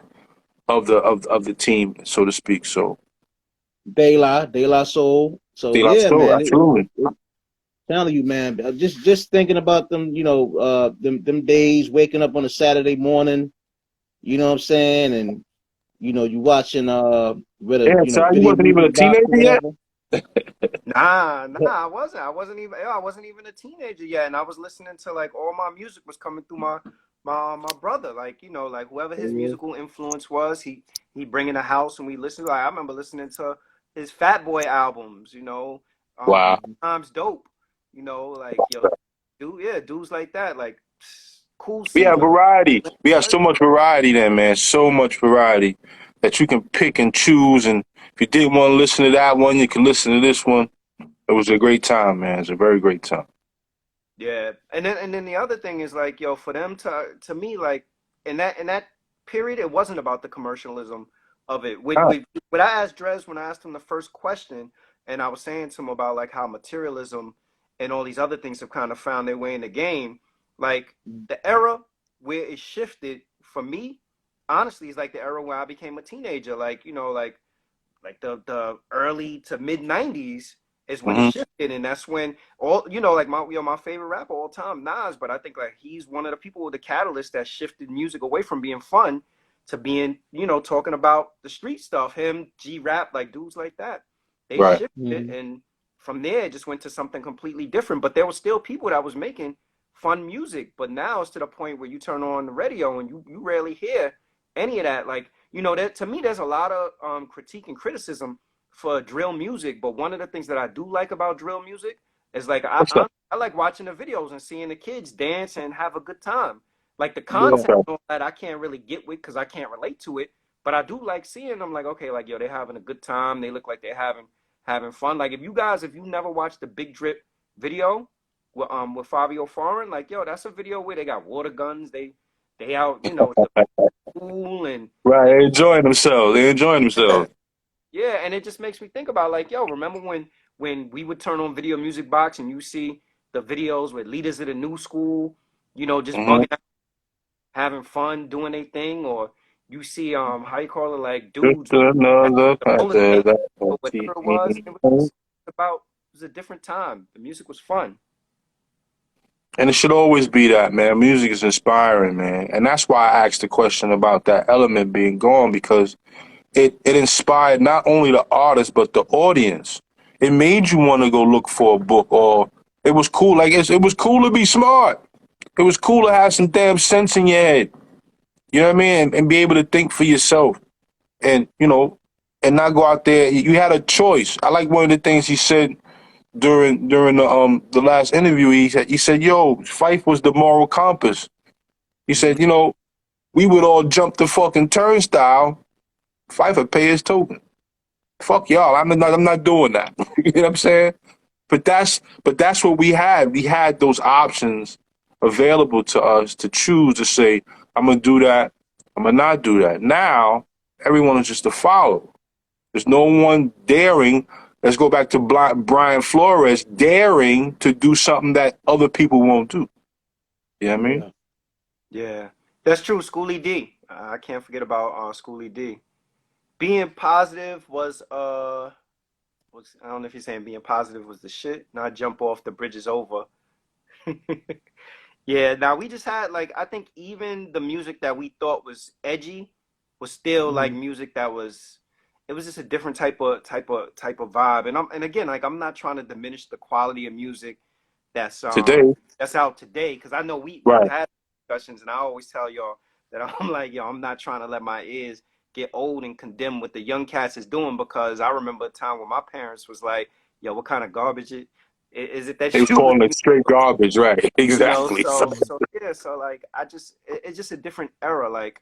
of the team, so to speak. So De La Soul. So De La yeah, Soul, man. absolutely. Telling you, man. Just thinking about them, them days, waking up on a Saturday morning. You know what I'm saying? And you watching Yeah, so you video wasn't even a music box teenager or yet. whatever. Nah, I wasn't. I wasn't even. I wasn't even a teenager yet, and I was listening to like all my music was coming through my brother. Like like whoever his Yeah. musical influence was, he bring in the house and we listened. Like I remember listening to his Fat Boy albums. Wow. Times Dope. Like dudes like that. Like Cool We have Savor. variety. We have so much variety then, man. So much variety that you can pick and choose. And if you didn't want to listen to that one, you can listen to this one. It was a great time, man. It's a very great time. Yeah, and then the other thing is like, for them to me, like in that period, it wasn't about the commercialism of it. Ah, When I asked Dres, when I asked him the first question, and I was saying to him about like how materialism and all these other things have kind of found their way in the game, like the era where it shifted for me, honestly, is like the era where I became a teenager. Like like the early to mid '90s is when it hmm shifted, and that's when all like my favorite rapper all time, Nas. But I think like he's one of the people with the catalyst that shifted music away from being fun to being talking about the street stuff. Him, G Rap, like dudes like that, they Right. shifted it, Mhm. and from there it just went to something completely different. But there were still people that was making fun music. But now it's to the point where you turn on the radio and you rarely hear any of that. Like that to me, there's a lot of critique and criticism for drill music. But one of the things that I do like about drill music is like What's up? I like watching the videos and seeing the kids dance and have a good time. Like the Yeah. content Okay. and all that I can't really get with because I can't relate to it. But I do like seeing them. Like okay, like they're having a good time. They look like they're having fun. Like if you never watched the Big Drip video with Fabio Foreign, like that's a video where they got water guns. They out the pool and Right. They're enjoying themselves. They're enjoying themselves. yeah, and it just makes me think about like, remember when we would turn on Video Music Box and you see the videos with leaders of the new school, just hmm bugging out, having fun, doing their thing, or you see how you call it, like Just dudes at another the roller factor skate that or won't whatever keep it me was. It was home. just about it was a different time. The music was fun. And it should always be that, man. Music is inspiring, man. And that's why I asked the question about that element being gone because it inspired not only the artist but the audience. It made you want to go look for a book, or it was cool. Like it was cool to be smart. It was cool to have some damn sense in your head. You know what I mean? And be able to think for yourself, and and not go out there. You had a choice. I like one of the things he said during the last interview. He said, "Yo, Fife was the moral compass." He Hmm. said, we would all jump the fucking turnstile. Fife would pay his token. Fuck y'all. I'm not doing that. You know what I'm saying? But that's what we had. We had those options available to us to choose to say, I'm gonna do that, I'm gonna not do that. Now everyone is just a follow. There's no one daring. Let's go back to Brian Flores daring to do something that other people won't do. You know what I mean? Yeah. Yeah, that's true. Schoolie D. I can't forget about Schoolie D. Being positive was I don't know if you're saying being positive was the shit. Not jump off the bridge is over. Yeah, now we just had like I think even the music that we thought was edgy was still like Mhm. music that was it was just a different type of vibe. And again, like I'm not trying to diminish the quality of music that's Today, out today. Because I know we've right. had discussions, and I always tell y'all that I'm like, yo, I'm not trying to let my ears get old and condemn what the young cats is doing, because I remember a time when my parents was like, yo, what kind of garbage is it that They was you calling listen it straight garbage, right? you know? Exactly. So, So yeah, so like it's just a different era. Like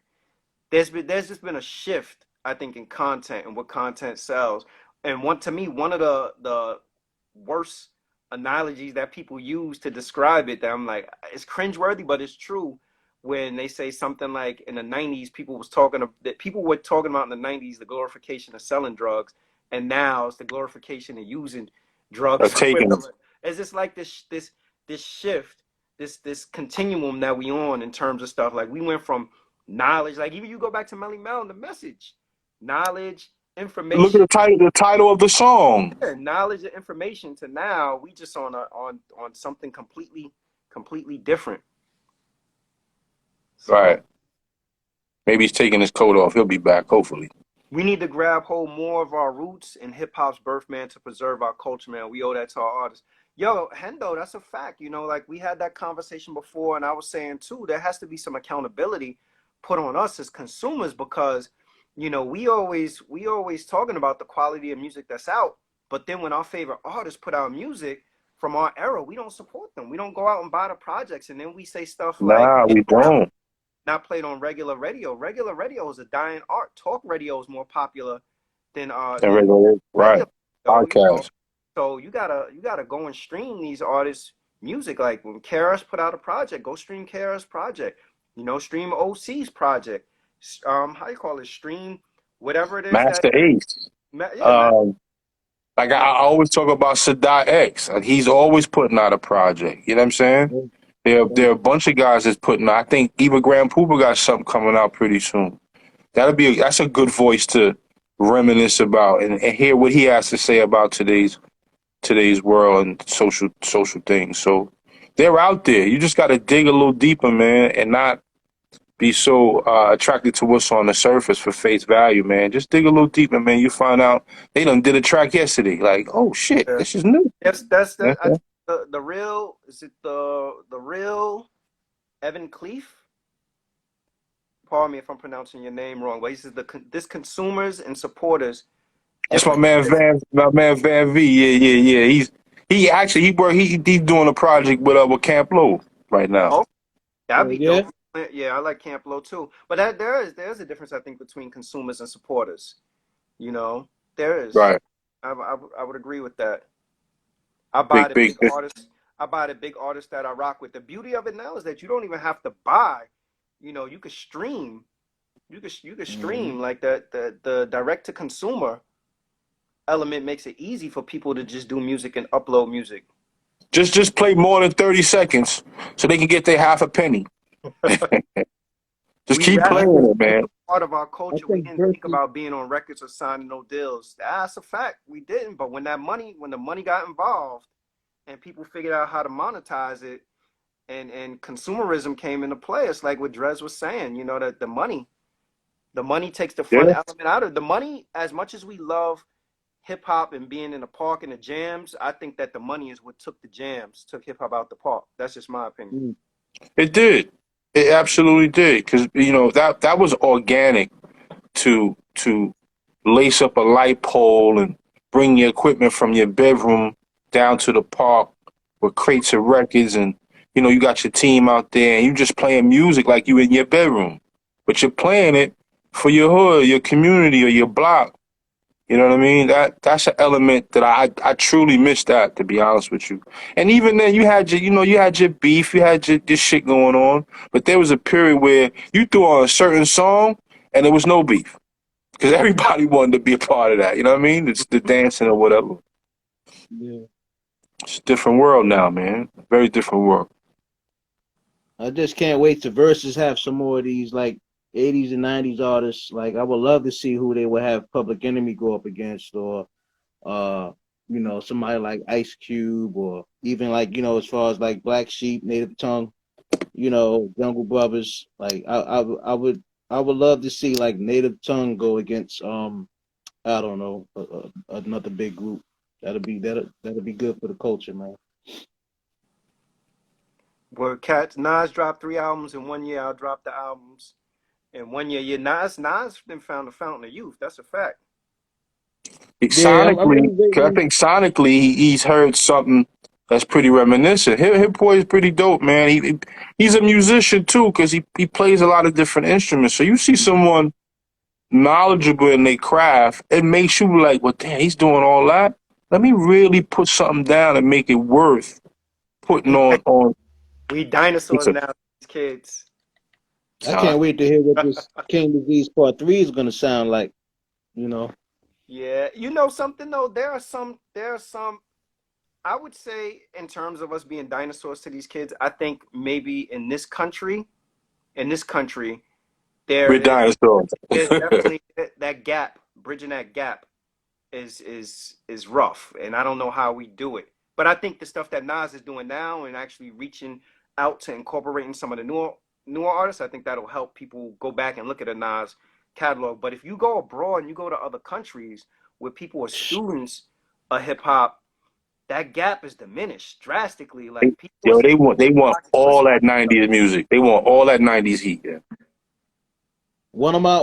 there's just been a shift, I think, in content and what content sells. And to me, one of the worst analogies that people use to describe it, that I'm like, it's cringeworthy, but it's true. When they say something like, in the 90s, people were talking about in the 90s the glorification of selling drugs, and now it's the glorification of using drugs. taking it. It's just like this shift, this continuum that we on in terms of stuff. Like we went from knowledge, like even you go back to Melly Mel and the message, knowledge, Look at information, the title of the song. knowledge and information, to now we just on something completely different. So Right. Maybe he's taking his coat off. He'll be back, hopefully. we need to grab hold more of our roots in hip hop's birth, man, to preserve our culture, man. We owe that to our artists. Yo, Hendo, that's a fact. You know, like we had that conversation before, and I was saying too, there has to be some accountability put on us as consumers, because, you know, we always talking about the quality of music that's out, but then when our favorite artists put out music from our era, we don't support them. We don't go out and buy the projects, and then we say stuff like, Nah, we don't. not played on regular radio. Regular radio is a dying art. Talk radio is more popular And than regular, right. radio. So, you know, Podcast. so you gotta go and stream these artists' music. Like when KRS put out a project, go stream KRS project. You know, stream OC's project. How you call it? Stream whatever it is Master Ace. yeah, Like I always talk about Sadat X. Like he's always putting out a project. You know what I'm saying? There are a bunch of guys that's putting out. I think even Grand Pooper got something coming out pretty soon. That's a good voice to reminisce about and hear what he has to say about today's world and social things. So they're out there. You just got to dig a little deeper, man, and not be so attracted to what's on the surface for face value, man. Just dig a little deeper, man. You find out they done did a track yesterday. Like, oh shit, yeah. this is new. That's Yeah. I think the real, is it the real Evan Cleef? Pardon me if I'm pronouncing your name wrong, but he says this consumers and supporters That's my different. man Van V. Yeah. He's doing a project with Camp Low right now. Oh, that'd be Yeah. dope. Yeah, I like Camp Low too. But there's a difference, I think, between consumers and supporters. You know, there is. Right. I would agree with that. I buy the big artists. I buy the big artists that I rock with. The beauty of it now is that you don't even have to buy. You know, you could stream. You could stream, like the direct to consumer element makes it easy for people to just do music and upload music. Just play more than 30 seconds so they can get their half a penny. Just keep playing it, man. Part of our culture, we didn't think versus- about being on records or signing no deals. That's a fact. We didn't. But when the money got involved, and people figured out how to monetize it, and consumerism came into play, it's like what Dres was saying. You know, that the money takes the fun element out of it. The money. As much as we love hip hop and being in the park and the jams, I think that the money is what took hip hop out the park. That's just my opinion. It did. It absolutely did. Because, that was organic to lace up a light pole and bring your equipment from your bedroom down to the park with crates of records. And, you got your team out there and you just playing music like you in your bedroom. But you're playing it for your hood, your community, or your block. You know what I mean? That's an element that I truly miss, that, to be honest with you. And even then, you had your beef, you had your shit going on, but there was a period where you threw on a certain song and there was no beef because everybody wanted to be a part of that. You know what I mean? It's the dancing or whatever. Yeah. It's a different world now, man. Very different world. I just can't wait to versus have some more of these like 80s and 90s artists. Like I would love to see who they would have Public Enemy go up against, or somebody like Ice Cube, or even like, as far as like Black Sheep, Native Tongue, Jungle Brothers. Like I would love to see like Native Tongue go against I don't know, another big group. That'll be good for the culture, man. Where Nas dropped 3 albums in 1 year, I'll drop the albums in 1 year. Yeah, Nas then found the fountain of youth. That's a fact. Yeah, I'm Sonically, really 'cause I waiting. think sonically he's heard something that's pretty reminiscent. Hip Boy is pretty dope, man. He's a musician too, because he plays a lot of different instruments. So you see someone knowledgeable in their craft, it makes you like, well, damn, he's doing all that. Let me really put something down and make it worth putting on. We dinosaurs now, these kids. I Uh, can't wait to hear what this King Disease Part 3 is gonna sound like. You know. Yeah, you know something though. There are some. I would say, in terms of us being dinosaurs to these kids, I think maybe in this country, there we're is dinosaurs. there's definitely that gap. Bridging that gap is rough, and I don't know how we do it. But I think the stuff that Nas is doing now and actually reaching out to incorporating some of the newer artists, I think that'll help people go back and look at a Nas catalog. But if you go abroad and you go to other countries where people are students of hip hop, that gap is diminished drastically. Like people are Yo, still they want all listening. that '90s music. They want all that '90s heat. Yeah. One of my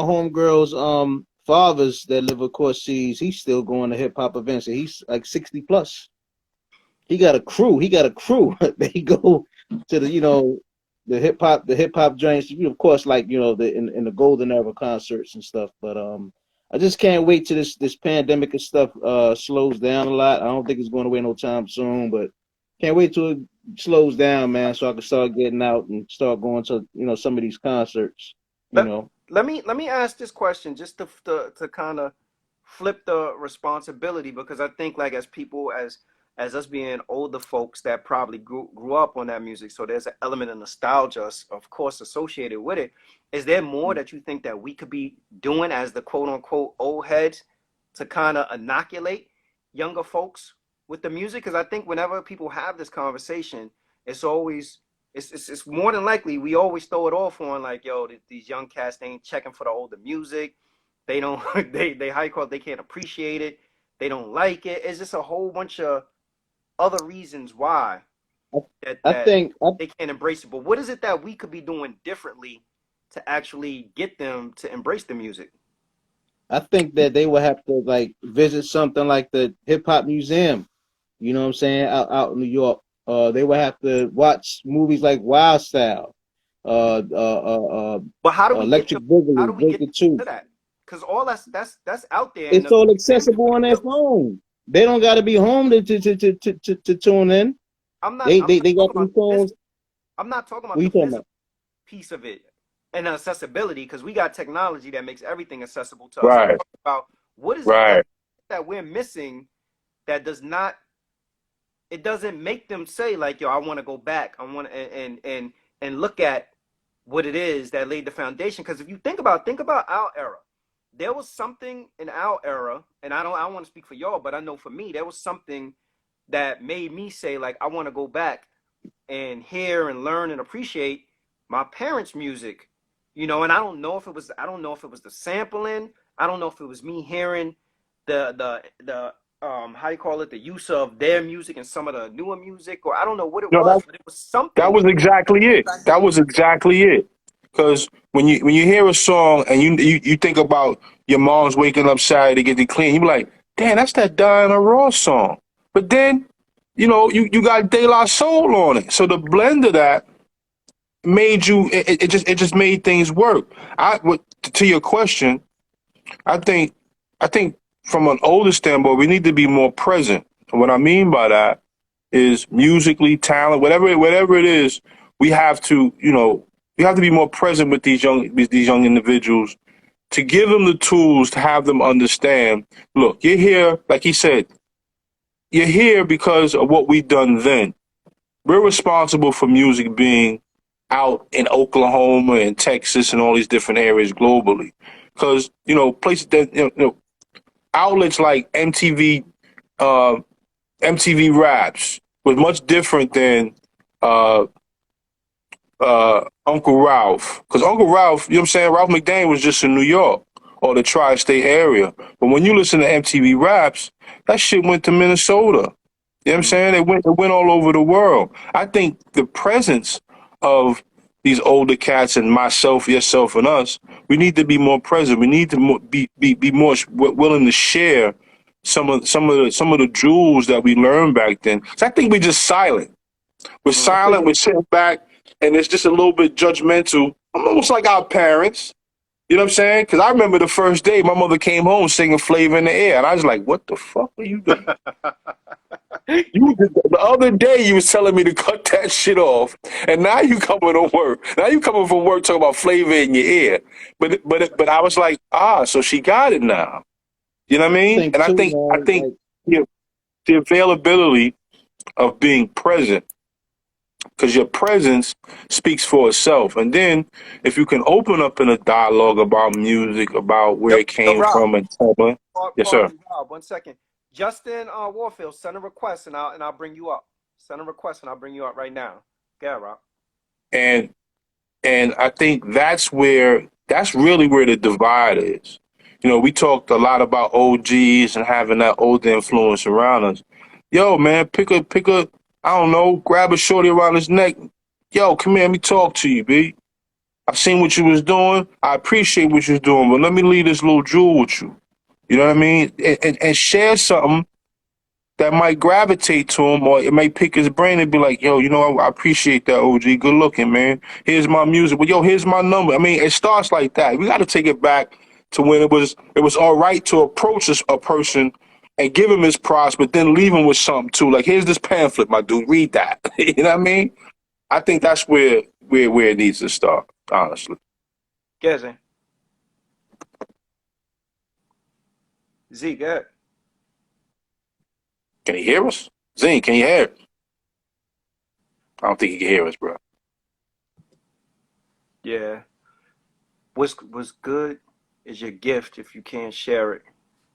homegirls fathers that live across seas, he's still going to hip hop events, and he's like 60 plus. He got a crew. They go to the hip hop joints. Of course, like in the golden era concerts and stuff. But I just can't wait till this pandemic and stuff slows down a lot. I don't think it's going away no time soon, but can't wait till it slows down, man, so I can start getting out and start going to some of these concerts. You Let, know. let me ask this question just to kind of flip the responsibility, because I think like as people as us being older folks that probably grew up on that music, so there's an element of nostalgia, of course, associated with it. Is there more that you think that we could be doing as the quote unquote old heads to kind of inoculate younger folks with the music? Because I think whenever people have this conversation, it's always it's more than likely we always throw it off on like, yo, these young cats, they ain't checking for the older music. They don't they high quality, they can't appreciate it. They don't like it. It's just a whole bunch of other reasons why I, that I think I, they can't embrace it. But what is it that we could be doing differently to actually get them to embrace the music? I think that they will have to like visit something like the hip hop museum. You know what I'm saying? Out in New York. They would have to watch movies like Wild Style, uh, uh, uh, uh, But how do we get Electric them? How do Boogaloo, we get Breaker Two. to that? Because all that's out there, and It's the all museum is accessible on their built. phone. They don't got to be home to tune in. I'm not. They I'm they not they talking got about these this. phones. I'm not talking about What the you talking physical about? piece of it and accessibility, because we got technology that makes everything accessible to us. I'm Right, talking about what is it right. that we're missing that does not, it doesn't make them say like, yo, I want to go back. I want to and look at what it is that laid the foundation. Because if you think about our era, there was something in our era, and I don't want to speak for y'all, but I know for me there was something that made me say like, I want to go back and hear and learn and appreciate my parents' music, and I don't know if it was the sampling. I don't know if it was me hearing the how you call it, the use of their music and some of the newer music, or I don't know what it No, was, but it was that something was exactly it. back That then. was exactly it. Because when you hear a song and you think about your mom's waking up Saturday to get it clean, you be like, damn, that's that Diana Ross song. But then, you got De La Soul on it. So the blend of that made it just made things work. To your question, I think I think from an older standpoint, we need to be more present. And what I mean by that is musically, talent, whatever it is, we have to, we have to be more present with these young individuals to give them the tools to have them understand. Look, you're here, like he said, you're here because of what we've done then. We're responsible for music being out in Oklahoma and Texas and all these different areas globally. Because, places that, outlets like uh, MTV Raps was much different than uh, Uncle Ralph. Because Uncle Ralph, you know what I'm saying? Ralph McDaniel was just in New York or the tri state area. But when you listen to MTV Raps, that shit went to Minnesota. You know what I'm saying? It went all over the world. I think the presence of these older cats and myself, yourself, and us, we need to be more present. We need to be more willing to share some of the jewels that we learned back then. So I think we're just silent. We're silent. We're sitting back, and it's just a little bit judgmental. Almost like our parents. You know what I'm saying? Because I remember the first day my mother came home singing "Flavor in the Air," and I was like, "What the fuck are you doing?" The other day you was telling me to cut that shit off, and now you coming to work. Now you coming from work talking about flavor in your ear. But I was like, so she got it now. You know what I I mean? think And I too, think I man. think Like, you know, the availability of being present, because your presence speaks for itself. And then if you can open up in a dialogue about music, about where Yo, it yo, came Rob. from, and telling. Yes, Pardon sir. me, Rob. 1 second. Justin Warfield, send a request and I'll bring you up. Send a request and I'll bring you up right now. Yeah, Rob. And And I think that's really where the divide is. We talked a lot about OGs and having that older influence around us. Yo, man, pick a, I don't know, grab a shorty around his neck. Yo, come here, let me talk to you, B. I've seen what you was doing. I appreciate what you're doing, but let me leave this little jewel with you. You know what I mean? And share something that might gravitate to him, or it may pick his brain and be like, yo, I appreciate that, OG. Good looking, man. Here's my music. But yo, here's my number. I mean, it starts like that. We got to take it back to when it was all right to approach a person and give him his props, but then leave him with something too. Like, here's this pamphlet, my dude. Read that. You know what I mean? I think that's where it needs to start, honestly. Gazin. Z, good. Can he hear us? Zane, can you hear us? I don't think he can hear us, bro. Yeah. What's good is your gift if you can't share it.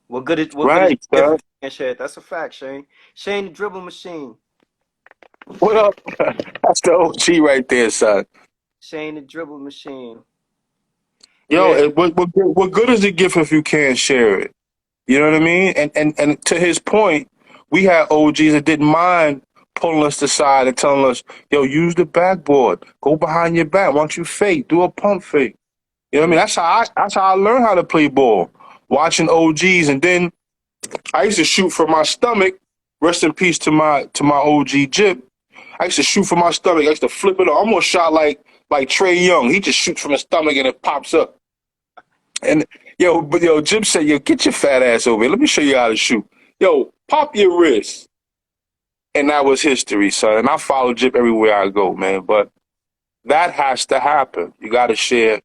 What good is Right, your gift sir. if you can't share it? That's a fact, Shane. Shane the dribble machine. What up? That's the OG right there, son. Shane the dribble machine. Yo, Yeah. what good is the gift if you can't share it? You know what I mean? And to his point, we had OGs that didn't mind pulling us aside and telling us, yo, use the backboard. Go behind your back. Why don't you fake? Do a pump fake. You know what I mean? That's how I learned how to play ball. Watching OGs. And then I used to shoot from my stomach. Rest in peace to my OG Jip. I used to shoot from my stomach. I used to flip it. I almost shot like Trey Young. He just shoots from his stomach and it pops up. And but Jim said, yo, get your fat ass over here. Let me show you how to shoot. Yo, pop your wrist. And that was history, son. And I follow Jim everywhere I go, man. But that has to happen. You gotta share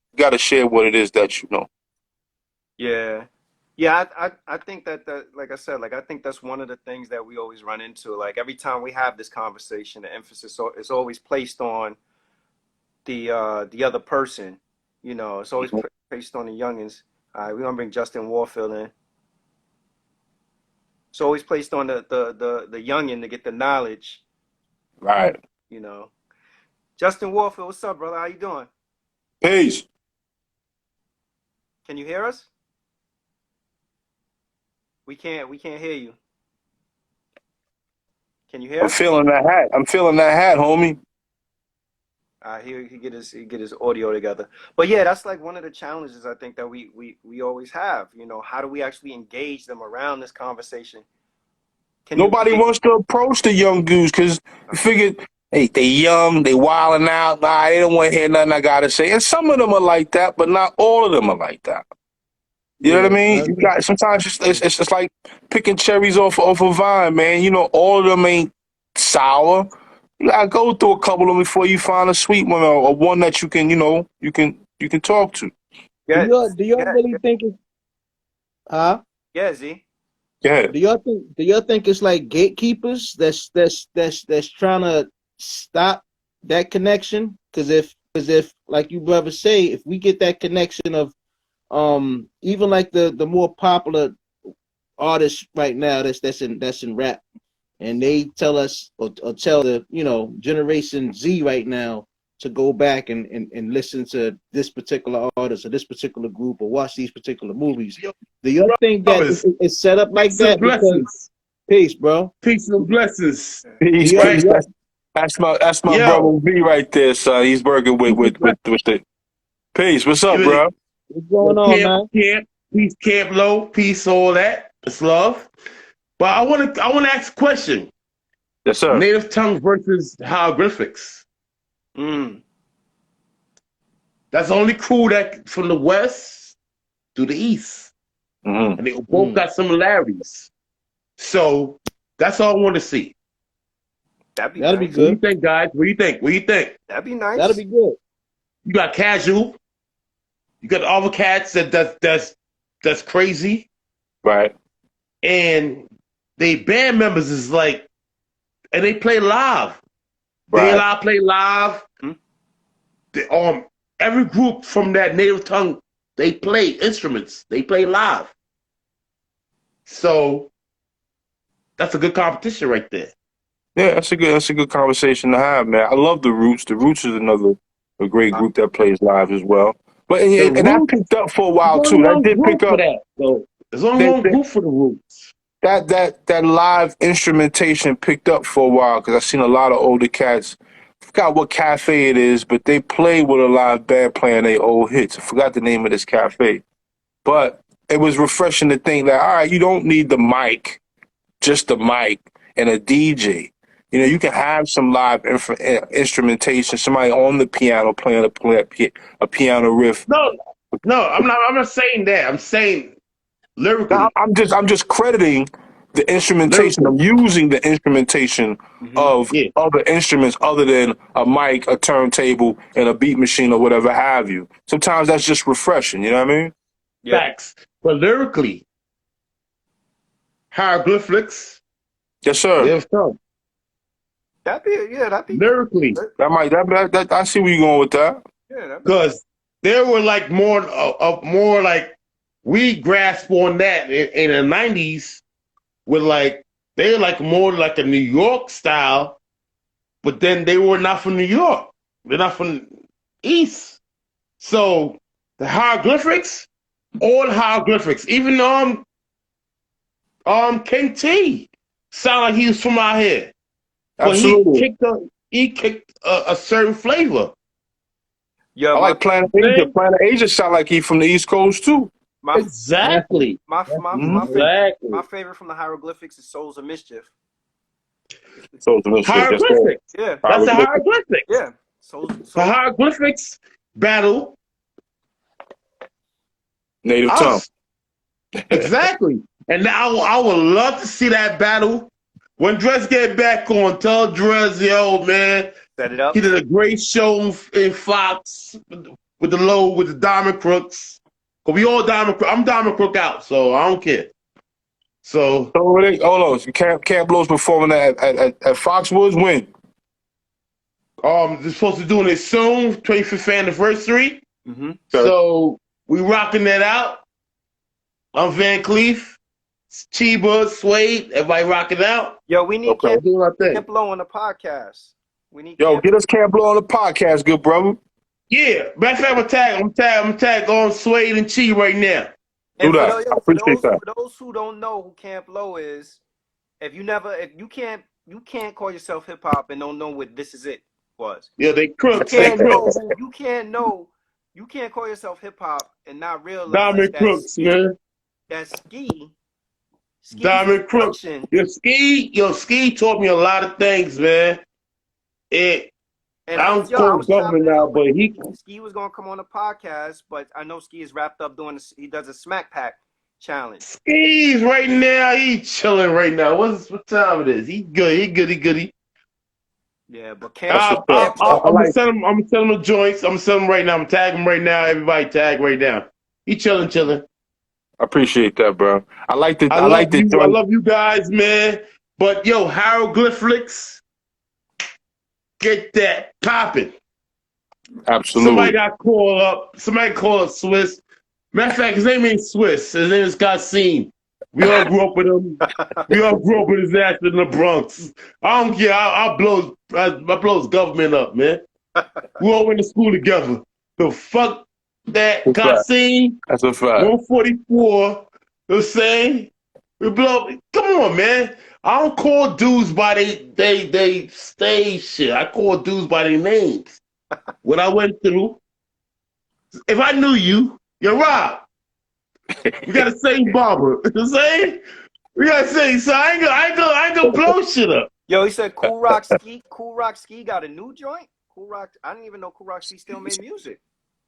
what it is that you know. Yeah. Yeah, I think that like I said, like I think that's one of the things that we always run into. Like every time we have this conversation, the emphasis is always placed on the other person. It's always placed on the youngins. All right, we're gonna bring Justin Warfield in. It's always placed on the youngin to get the knowledge. Right. You know, Justin Warfield, what's up, brother? How you doing? Peace. Can you hear us? We can't hear you. Can you hear I'm us? feeling that hat. I'm feeling that hat, homie. He get his audio together. But yeah, that's like one of the challenges I think that we always have. How do we actually engage them around this conversation? Can you? Nobody wants to approach the young dudes because you figured, hey, they young, they wilding out. Nah, they don't want to hear nothing I gotta say. And some of them are like that, but not all of them are like that. You know yeah, what I I mean? You agree. got sometimes it's just like picking cherries off a vine, man. All of them ain't sour. You gotta go through a couple of them before you find a sweet one, or one that you can talk to. Do Yeah, y'all yeah, really think it's huh? yeah, Z. Yeah. Do y'all think it's like gatekeepers that's trying to stop that connection? Because if like you brothers say, if we get that connection of even like the more popular artists right now that's in rap, and they tell us or tell the generation Z right now to go back and listen to this particular artist or this particular group or watch these particular movies. Yo, Do y'all think that brothers, it's set up like peace and that because blessings. Peace, bro. Peace and blessings. Peace, Yep, Right? peace. yep. That's my Yo, brother B right there, son. He's working peace and with blessings. the peace. What's up, Yo, bro? What's going on, Camp, man? camp, peace, camp low, peace, all that. It's love. But I wanna ask a question. Yes, sir. Native tongue versus hieroglyphics. Mm. That's the only crew that from the west to the east. Mm-hmm. And they both got similarities. So that's all I want to see. That'd be That'll be nice. What do you good. think, guys? What do you think? What do you think? That'd be That'll nice. be good. You got casual. You got other cats that's crazy. Right. And they band members is like, and they play live. Right. Play live. Hmm? Every group from that native tongue, they play instruments. They play live. So that's a good competition right there. Yeah, that's a good conversation to have, man. I love the Roots. The Roots is a great group that plays live as well. But The and that Roots, picked up for a there's while only too. That one did pick group for up. that. So there's only They, one they, group for the Roots. that live instrumentation picked up for a while because I've seen a lot of older cats. I forgot what cafe it is, but they play with a live band playing their old hits. I forgot the name of this cafe, but it was refreshing to think that all right, you don't need the mic, just the mic and a DJ. You know, you can have some live instrumentation, somebody on the piano playing a piano riff. No, I'm not saying that. I'm saying Now, lyrically. I'm just crediting the instrumentation. Lyrically. I'm using the instrumentation Mm-hmm. of Yeah. other instruments other than a mic, a turntable, and a beat machine or whatever have you. Sometimes that's just refreshing. You know what I mean? Yeah. Facts. But lyrically, hieroglyphics, Yes, sir. they're some. That'd be Lyrically. good. That I see where you're going with that. Yeah, that'd be Because there were like more like we grasp on that in the 90s with like they're like more like a New York style, but then they were not from New York. They're not from East. So the hieroglyphics, all hieroglyphics, even King T sound like he was from out here. But Absolutely. he kicked a certain flavor. Yo, I like Planet Asia. Planet Asia sound like he from the East Coast too. my Exactly. Exactly. my favorite from the hieroglyphics is Souls of Mischief. So it's a little shit. Yes, sir. Hieroglyphics. Yeah, That's the hieroglyphics. yeah. The hieroglyphics battle Native tongue. us. Exactly. And now I would love to see that battle. When Dres get back on, tell Dres, yo, man, Set it up. he did a great show in Fox with the Diamond Crooks. Cause we all Diamond Crook. I'm Diamond Crook out, so I don't care. So Hold on. Camp Blow's performing at Foxwoods. When? they're supposed to do it soon, 25th anniversary. Mm-hmm. So we rocking that out. I'm Van Cleef, Chiba, Suede, everybody rocking out. Yo, we need I'm doing my thing. Camp Low on the podcast. We need Yo, Camp get us Camp Blow on the podcast, good brother. Yeah, matter of fact, I'm tag on Suede and Chi right now. And Do that. I appreciate that. For those who don't know who Camp Low is, if you can't call yourself hip hop and don't know what This Is It was. Yeah, they crooks. You They can't crooks. you can't call yourself hip hop and not realize Diamond Crooks, man. that Ski Diamond Crooks. Yo, Ski taught me a lot of things, man. And I don't call government now, but Ski was gonna come on the podcast, but I know Ski is wrapped up doing he does a Smack Pack challenge. Ski's right now. He chilling right now. What time it is? He good. He goody. Yeah, but I'm gonna send him the joints. I'm gonna send him right now. I'm tagging him right now. Everybody tag right now. He chilling. I appreciate that, bro. I love you guys, man. But yo, hieroglyphics, get that popping. Absolutely. Somebody call up Swiss. Matter of fact, his name ain't Swiss. His name is Kassim. We all grew up with him. We all grew up with his ass in the Bronx. I don't care. I blow his government up, man. We all went to school together. So fuck that, Kassim. That's a fact. 144. The same. We blow. Come on, man. I don't call dudes by they stage shit. I call dudes by their names. What I went through. If I knew you, you're Rob. We got the same barber. You know what I'm saying? We got the same. So I ain't gonna blow shit up. Yo, he said Cool Rock Ski. Cool Rock Ski got a new joint. Cool Rock. I didn't even know Cool Rock Ski still made music.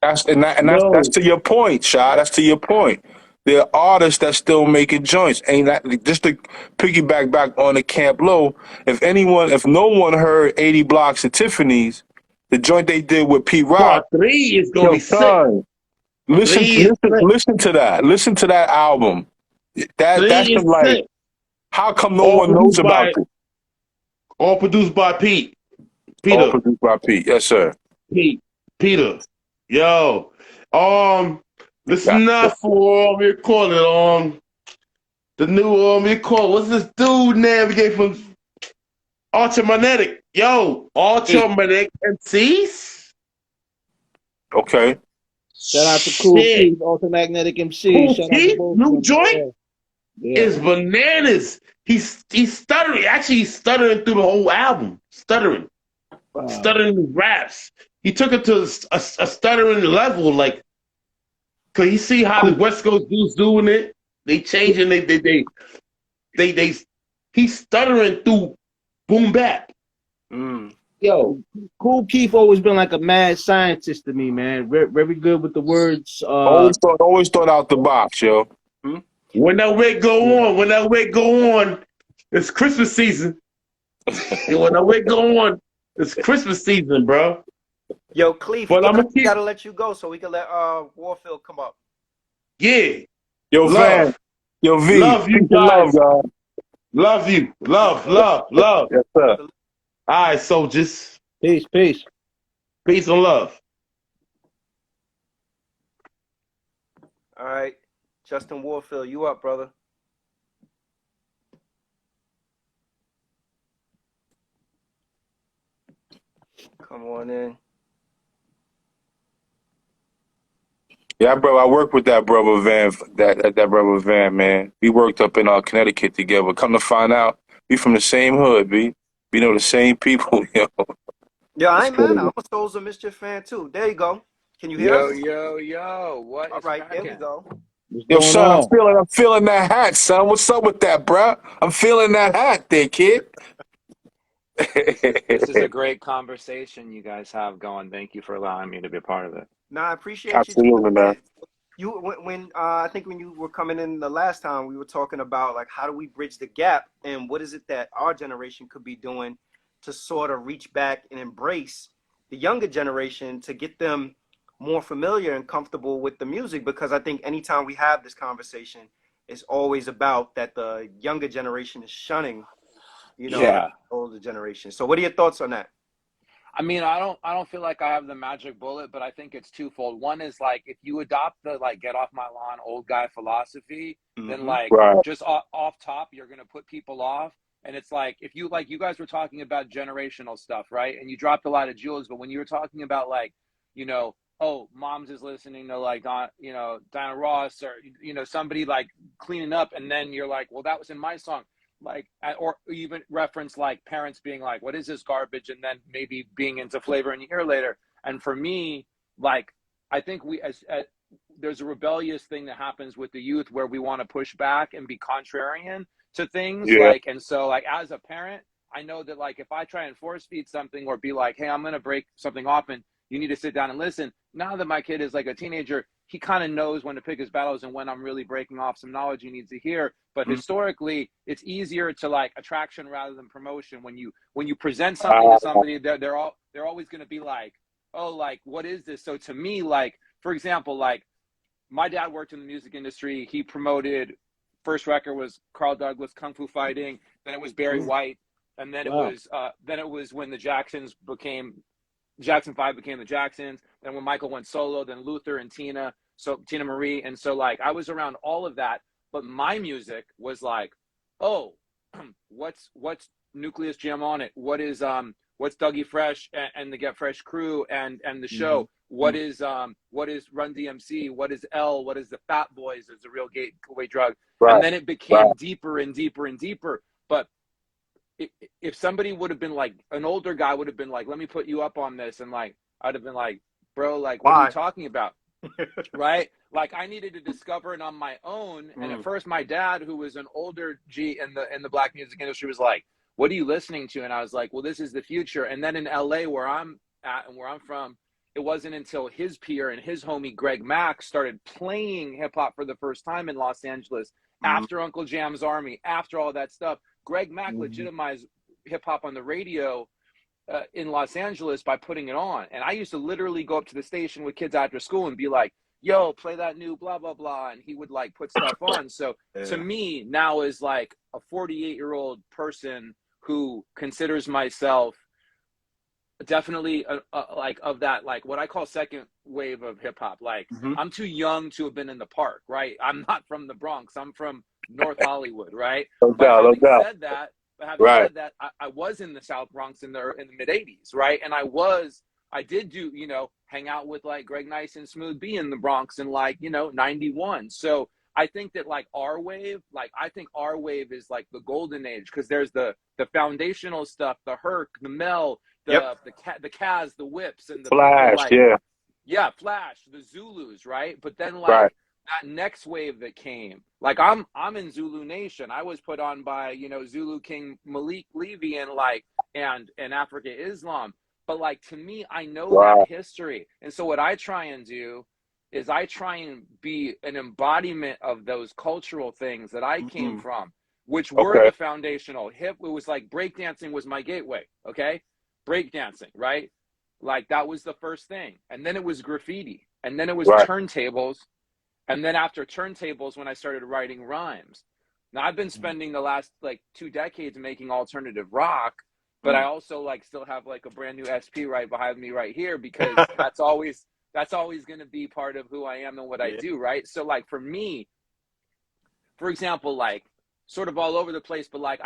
That's No, to your point, Shy. That's to your point. There are artists that still making joints. Ain't that just to piggyback back on the Camp Low? If no one heard 80 Blocks and Tiffany's, the joint they did with Pete Rock, part 3 is gonna yo, be sick. son, 3 is sick. listen to that. Listen to that album. 3 That's is like, sick. how come no All one knows produced about by this? all produced by Pete. All Peter. produced by Pete. Yes, sir. Peter. Yo. Yeah. Listen not for we call it the new we call what's this dude navigate from Ultramagnetic. Yo, Ultramagnetic MCs? Okay. Shout out to Cool Shit. Keith, Ultramagnetic MC. Cool Shout out to Keith, both of new them. joint Yeah. is bananas. He's stuttering. Actually, he's stuttering through the whole album. Stuttering his raps. He took it to a stuttering level, like, cause you see how the West Coast dudes doing it. They changing. He's stuttering through boom bap. Yo, Cool Keith always been like a mad scientist to me, man. Very good with the words. Always thought out the box, yo. When that weight go on, it's Christmas season. When that weight go on, it's Christmas season, bro. Yo, Cleve, But I'm we gotta let you go so we can let Warfield come up. Yeah. Yo, Van. Yo, V. Love you Love, guys. God. Love you. Love. Yes, sir. All right, soldiers. Peace. Peace and love. All right, Justin Warfield, you up, brother? Come on in. Yeah, bro. I worked with that brother Van. That brother Van, man. We worked up in Connecticut together. Come to find out, we from the same hood, B. We know the same people, yo. Yo, I ain't mad. I'm a Souls of Mischief fan too. There you go. Can you hear us? Yo, what All is right, there we cracking? go. What's Yo, going son, on? I'm feeling that hat, son. What's up with that, bro? I'm feeling that hat there, kid. This is a great conversation you guys have going. Thank you for allowing me to be a part of it. Nah, I appreciate you. Absolutely, man. You when I think when you were coming in the last time, we were talking about like how do we bridge the gap and what is it that our generation could be doing to sort of reach back and embrace the younger generation to get them more familiar and comfortable with the music, because I think anytime we have this conversation, it's always about that the younger generation is shunning, Yeah. the older generation. So what are your thoughts on that? I mean, I don't feel like I have the magic bullet, but I think it's twofold. One is like if you adopt the like get off my lawn old guy philosophy, then like Right. just off top you're going to put people off. And it's like if you like you guys were talking about generational stuff, right? And you dropped a lot of jewels, but when you were talking about like, oh, Moms is listening to like Diana Ross or somebody like cleaning up, and then you're like, well, that was in my song. Like, or even reference like parents being like, what is this garbage? And then maybe being into Flavor in a year later. And for me, like, I think there's a rebellious thing that happens with the youth where we want to push back and be contrarian to things. Yeah. Like, and so like, as a parent, I know that like, if I try and force feed something or be like, hey, I'm going to break something off and you need to sit down and listen. Now that my kid is like a teenager, he kind of knows when to pick his battles and when I'm really breaking off some knowledge he needs to hear. But historically, it's easier to like attraction rather than promotion. When you present something to somebody, they're always going to be like, oh, like, what is this? So to me, like, for example, like my dad worked in the music industry. He promoted, first record was Carl Douglas, Kung Fu Fighting. Then it was Barry White. And then it was when the Jackson 5 became the Jacksons. Then when Michael went solo, then Luther and Tina Marie. And so like I was around all of that, but my music was like, oh, what's Nucleus Jam on it? What's Dougie Fresh and the Get Fresh crew and the show? What is Run DMC? What is L? What is the Fat Boys? Is the Real Gateway Drug? Right. And then it became deeper and deeper and deeper. But if somebody would have been like, an older guy would have been like, let me put you up on this, and like I'd have been like, bro, like what are you talking about? Right? Like I needed to discover it on my own. And at first my dad, who was an older G in the black music industry, was like, what are you listening to? And I was like, well, this is the future. And then in LA, where I'm at and where I'm from, it wasn't until his peer and his homie Greg Mack started playing hip hop for the first time in Los Angeles after Uncle Jam's Army, after all that stuff. Greg Mack legitimized hip hop on the radio in Los Angeles by putting it on. And I used to literally go up to the station with kids after school and be like, yo, play that new blah, blah, blah. And he would like put stuff on. So to me now is like a 48-year-old person who considers myself definitely like of that, like what I call second wave of hip hop. Like I'm too young to have been in the park, right? I'm not from the Bronx. I'm from North Hollywood, right? But having said that, I was in the South Bronx in the mid 80s, right? And I did do, you know, hang out with like Greg Nice and Smooth B in the Bronx in like, you know, 91. So I think that like our wave, like I think our wave is like the golden age, because there's the foundational stuff, the Herc, the Mel, the Kaz, the Whips, and the Flash, like, Flash, the Zulus, right? But then like that next wave that came, like I'm in Zulu Nation. I was put on by, you know, Zulu King Malik Levy and like and Africa Islam. But like to me, I know that history. And so what I try and do is I try and be an embodiment of those cultural things that I came from, which were the foundational hip. It was like breakdancing was my gateway. Okay. Breakdancing, right? Like that was the first thing. And then it was graffiti. And then it was turntables. And then after turntables, when I started writing rhymes. Now I've been spending the last like 2 decades making alternative rock, but I also like still have like a brand new SP right behind me right here, because that's always going to be part of who I am and what I do, right? So like for me, for example, like sort of all over the place, but like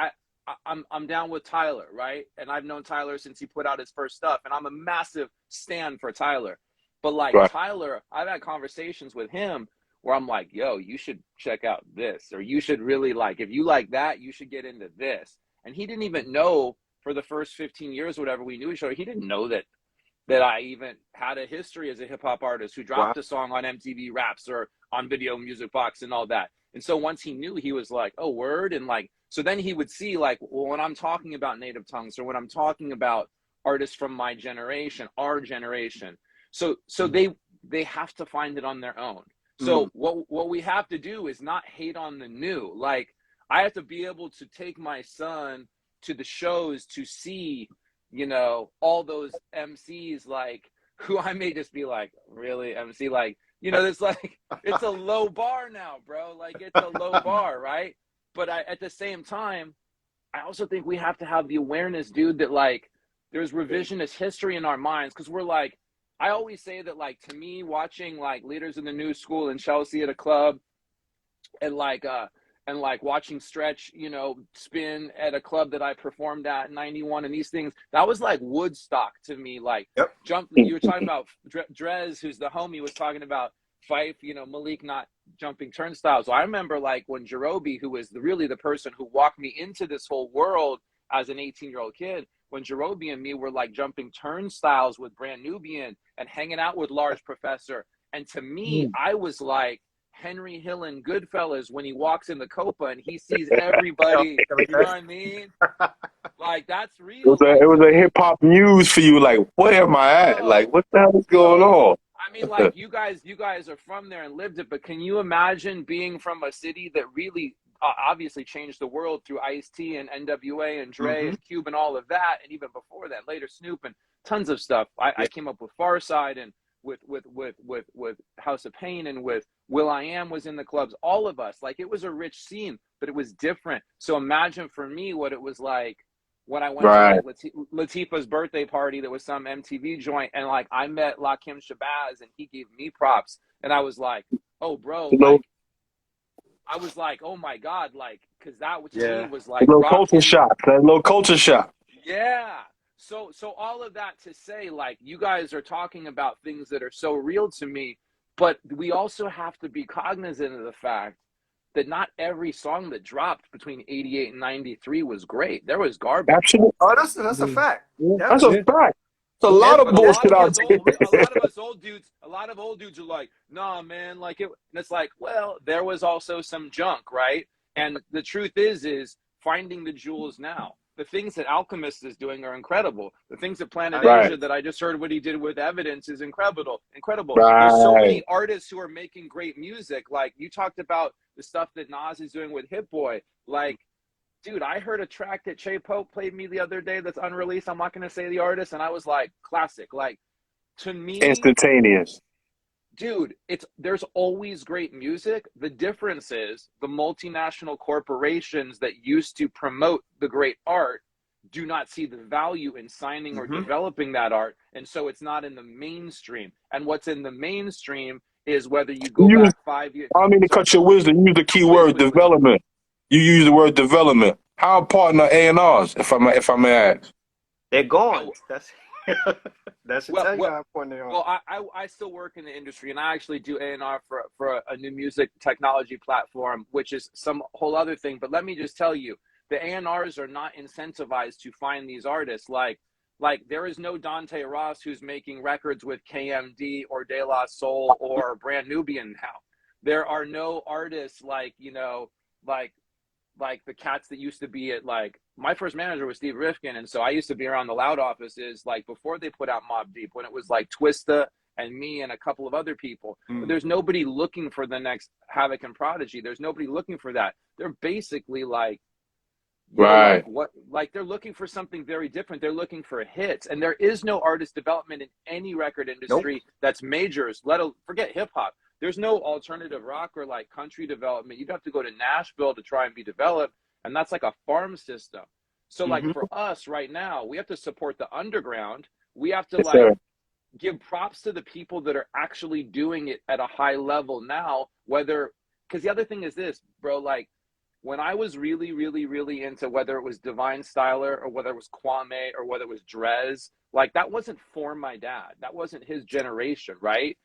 I'm down with Tyler, right? And I've known Tyler since he put out his first stuff, and I'm a massive stan for Tyler. But like Tyler, I've had conversations with him where I'm like, yo, you should check out this, or you should really like, if you like that, you should get into this. And he didn't even know for the first 15 years, whatever we knew each other, he didn't know that I even had a history as a hip hop artist who dropped a song on MTV Raps or on Video Music Box and all that. And so once he knew, he was like, oh, word. And like, so then he would see like, well, when I'm talking about native tongues, or when I'm talking about artists from my generation, our generation, so they have to find it on their own. So what we have to do is not hate on the new. Like I have to be able to take my son to the shows to see, you know, all those MCs like who I may just be like, really MC, like, you know, it's like, it's a low bar now, bro. Like it's a low bar, right? But at the same time, I also think we have to have the awareness, dude, that like there's revisionist history in our minds. Cause we're like, I always say that like, to me, watching like Leaders in the New School in Chelsea at a club and like watching Stretch, you know, spin at a club that I performed at in 91 and these things, that was like Woodstock to me. Like you were talking about Dres, who's the homie, was talking about Fife, you know, Malik not jumping turnstiles. So I remember like when Jerobi, who was really the person who walked me into this whole world as an 18-year-old kid, when Jerobi and me were like jumping turnstiles with Brand Nubian and hanging out with Large Professor. And to me, I was like Henry Hill in Goodfellas when he walks in the Copa and he sees everybody. You know what I mean? Like that's real. It was a hip hop muse for you. Like, where am I at? Like, what the hell is going on? I mean, like you guys are from there and lived it, but can you imagine being from a city that really obviously changed the world through Ice-T and NWA and Dre and Cube and all of that, and even before that, later Snoop and tons of stuff. I came up with Farside and with House of Pain and with will.i.am was in the clubs. All of us, like it was a rich scene, but it was different. So imagine for me what it was like when I went to like Latifah's birthday party. There was some MTV joint, and like I met Lakim Shabazz, and he gave me props, and I was like, "Oh, bro!" Like, I was like, "Oh my god!" Like, because that to me was like a little culture shock. That little culture shock. Yeah. So all of that to say, like, you guys are talking about things that are so real to me, but we also have to be cognizant of the fact that not every song that dropped between 88 and 93 was great. There was garbage. Absolutely. Oh, that's a fact. That's a Yeah. fact. It's a lot And of but a lot bullshit of out us there. old dudes, are like, nah, man, like it. And it's like, well, there was also some junk, right? And the truth is finding the jewels now. The things that Alchemist is doing are incredible. The things that Planet Right. Asia that I just heard what he did with Evidence is incredible. There's so Right. many artists who are making great music. Like you talked about the stuff that Nas is doing with Hit Boy. Like, dude, I heard a track that Che Pope played me the other day that's unreleased. I'm not going to say the artist. And I was like, classic. Like, to me, Instantaneous. dude, there's always great music. The difference is the multinational corporations that used to promote the great art do not see the value in signing or developing that art. And so it's not in the mainstream. And what's in the mainstream is whether you go You use, back 5 years. I don't mean to cut your wisdom. You use the key word development. You use the word development. How important are A&Rs, if I may ask? They're gone. That's that should tell you Well, how important they are. well, I still work in the industry, and I actually do A&R for a new music technology platform, which is some whole other thing. But let me just tell you, the A&Rs are not incentivized to find these artists. Like there is no Dante Ross who's making records with KMD or De La Soul or Brand Nubian now. There are no artists like, you know, like the cats that used to be at, like, my first manager was Steve Rifkin, and so I used to be around the Loud offices like before they put out Mobb Deep, when it was like Twista and me and a couple of other people. But there's nobody looking for the next Havoc and Prodigy. There's nobody looking for that. They're basically like, Right. like they're looking for something very different. They're looking for hits, and there is no artist development in any record industry that's majors. Forget hip hop. There's no alternative rock or like country development. You'd have to go to Nashville to try and be developed, and that's like a farm system. So like for us right now, we have to support the underground. We have to give props to the people that are actually doing it at a high level now, because the other thing is this, bro, like when I was really, really, really into whether it was Divine Styler or whether it was Kwame or whether it was Dres, like that wasn't for my dad. That wasn't his generation, right?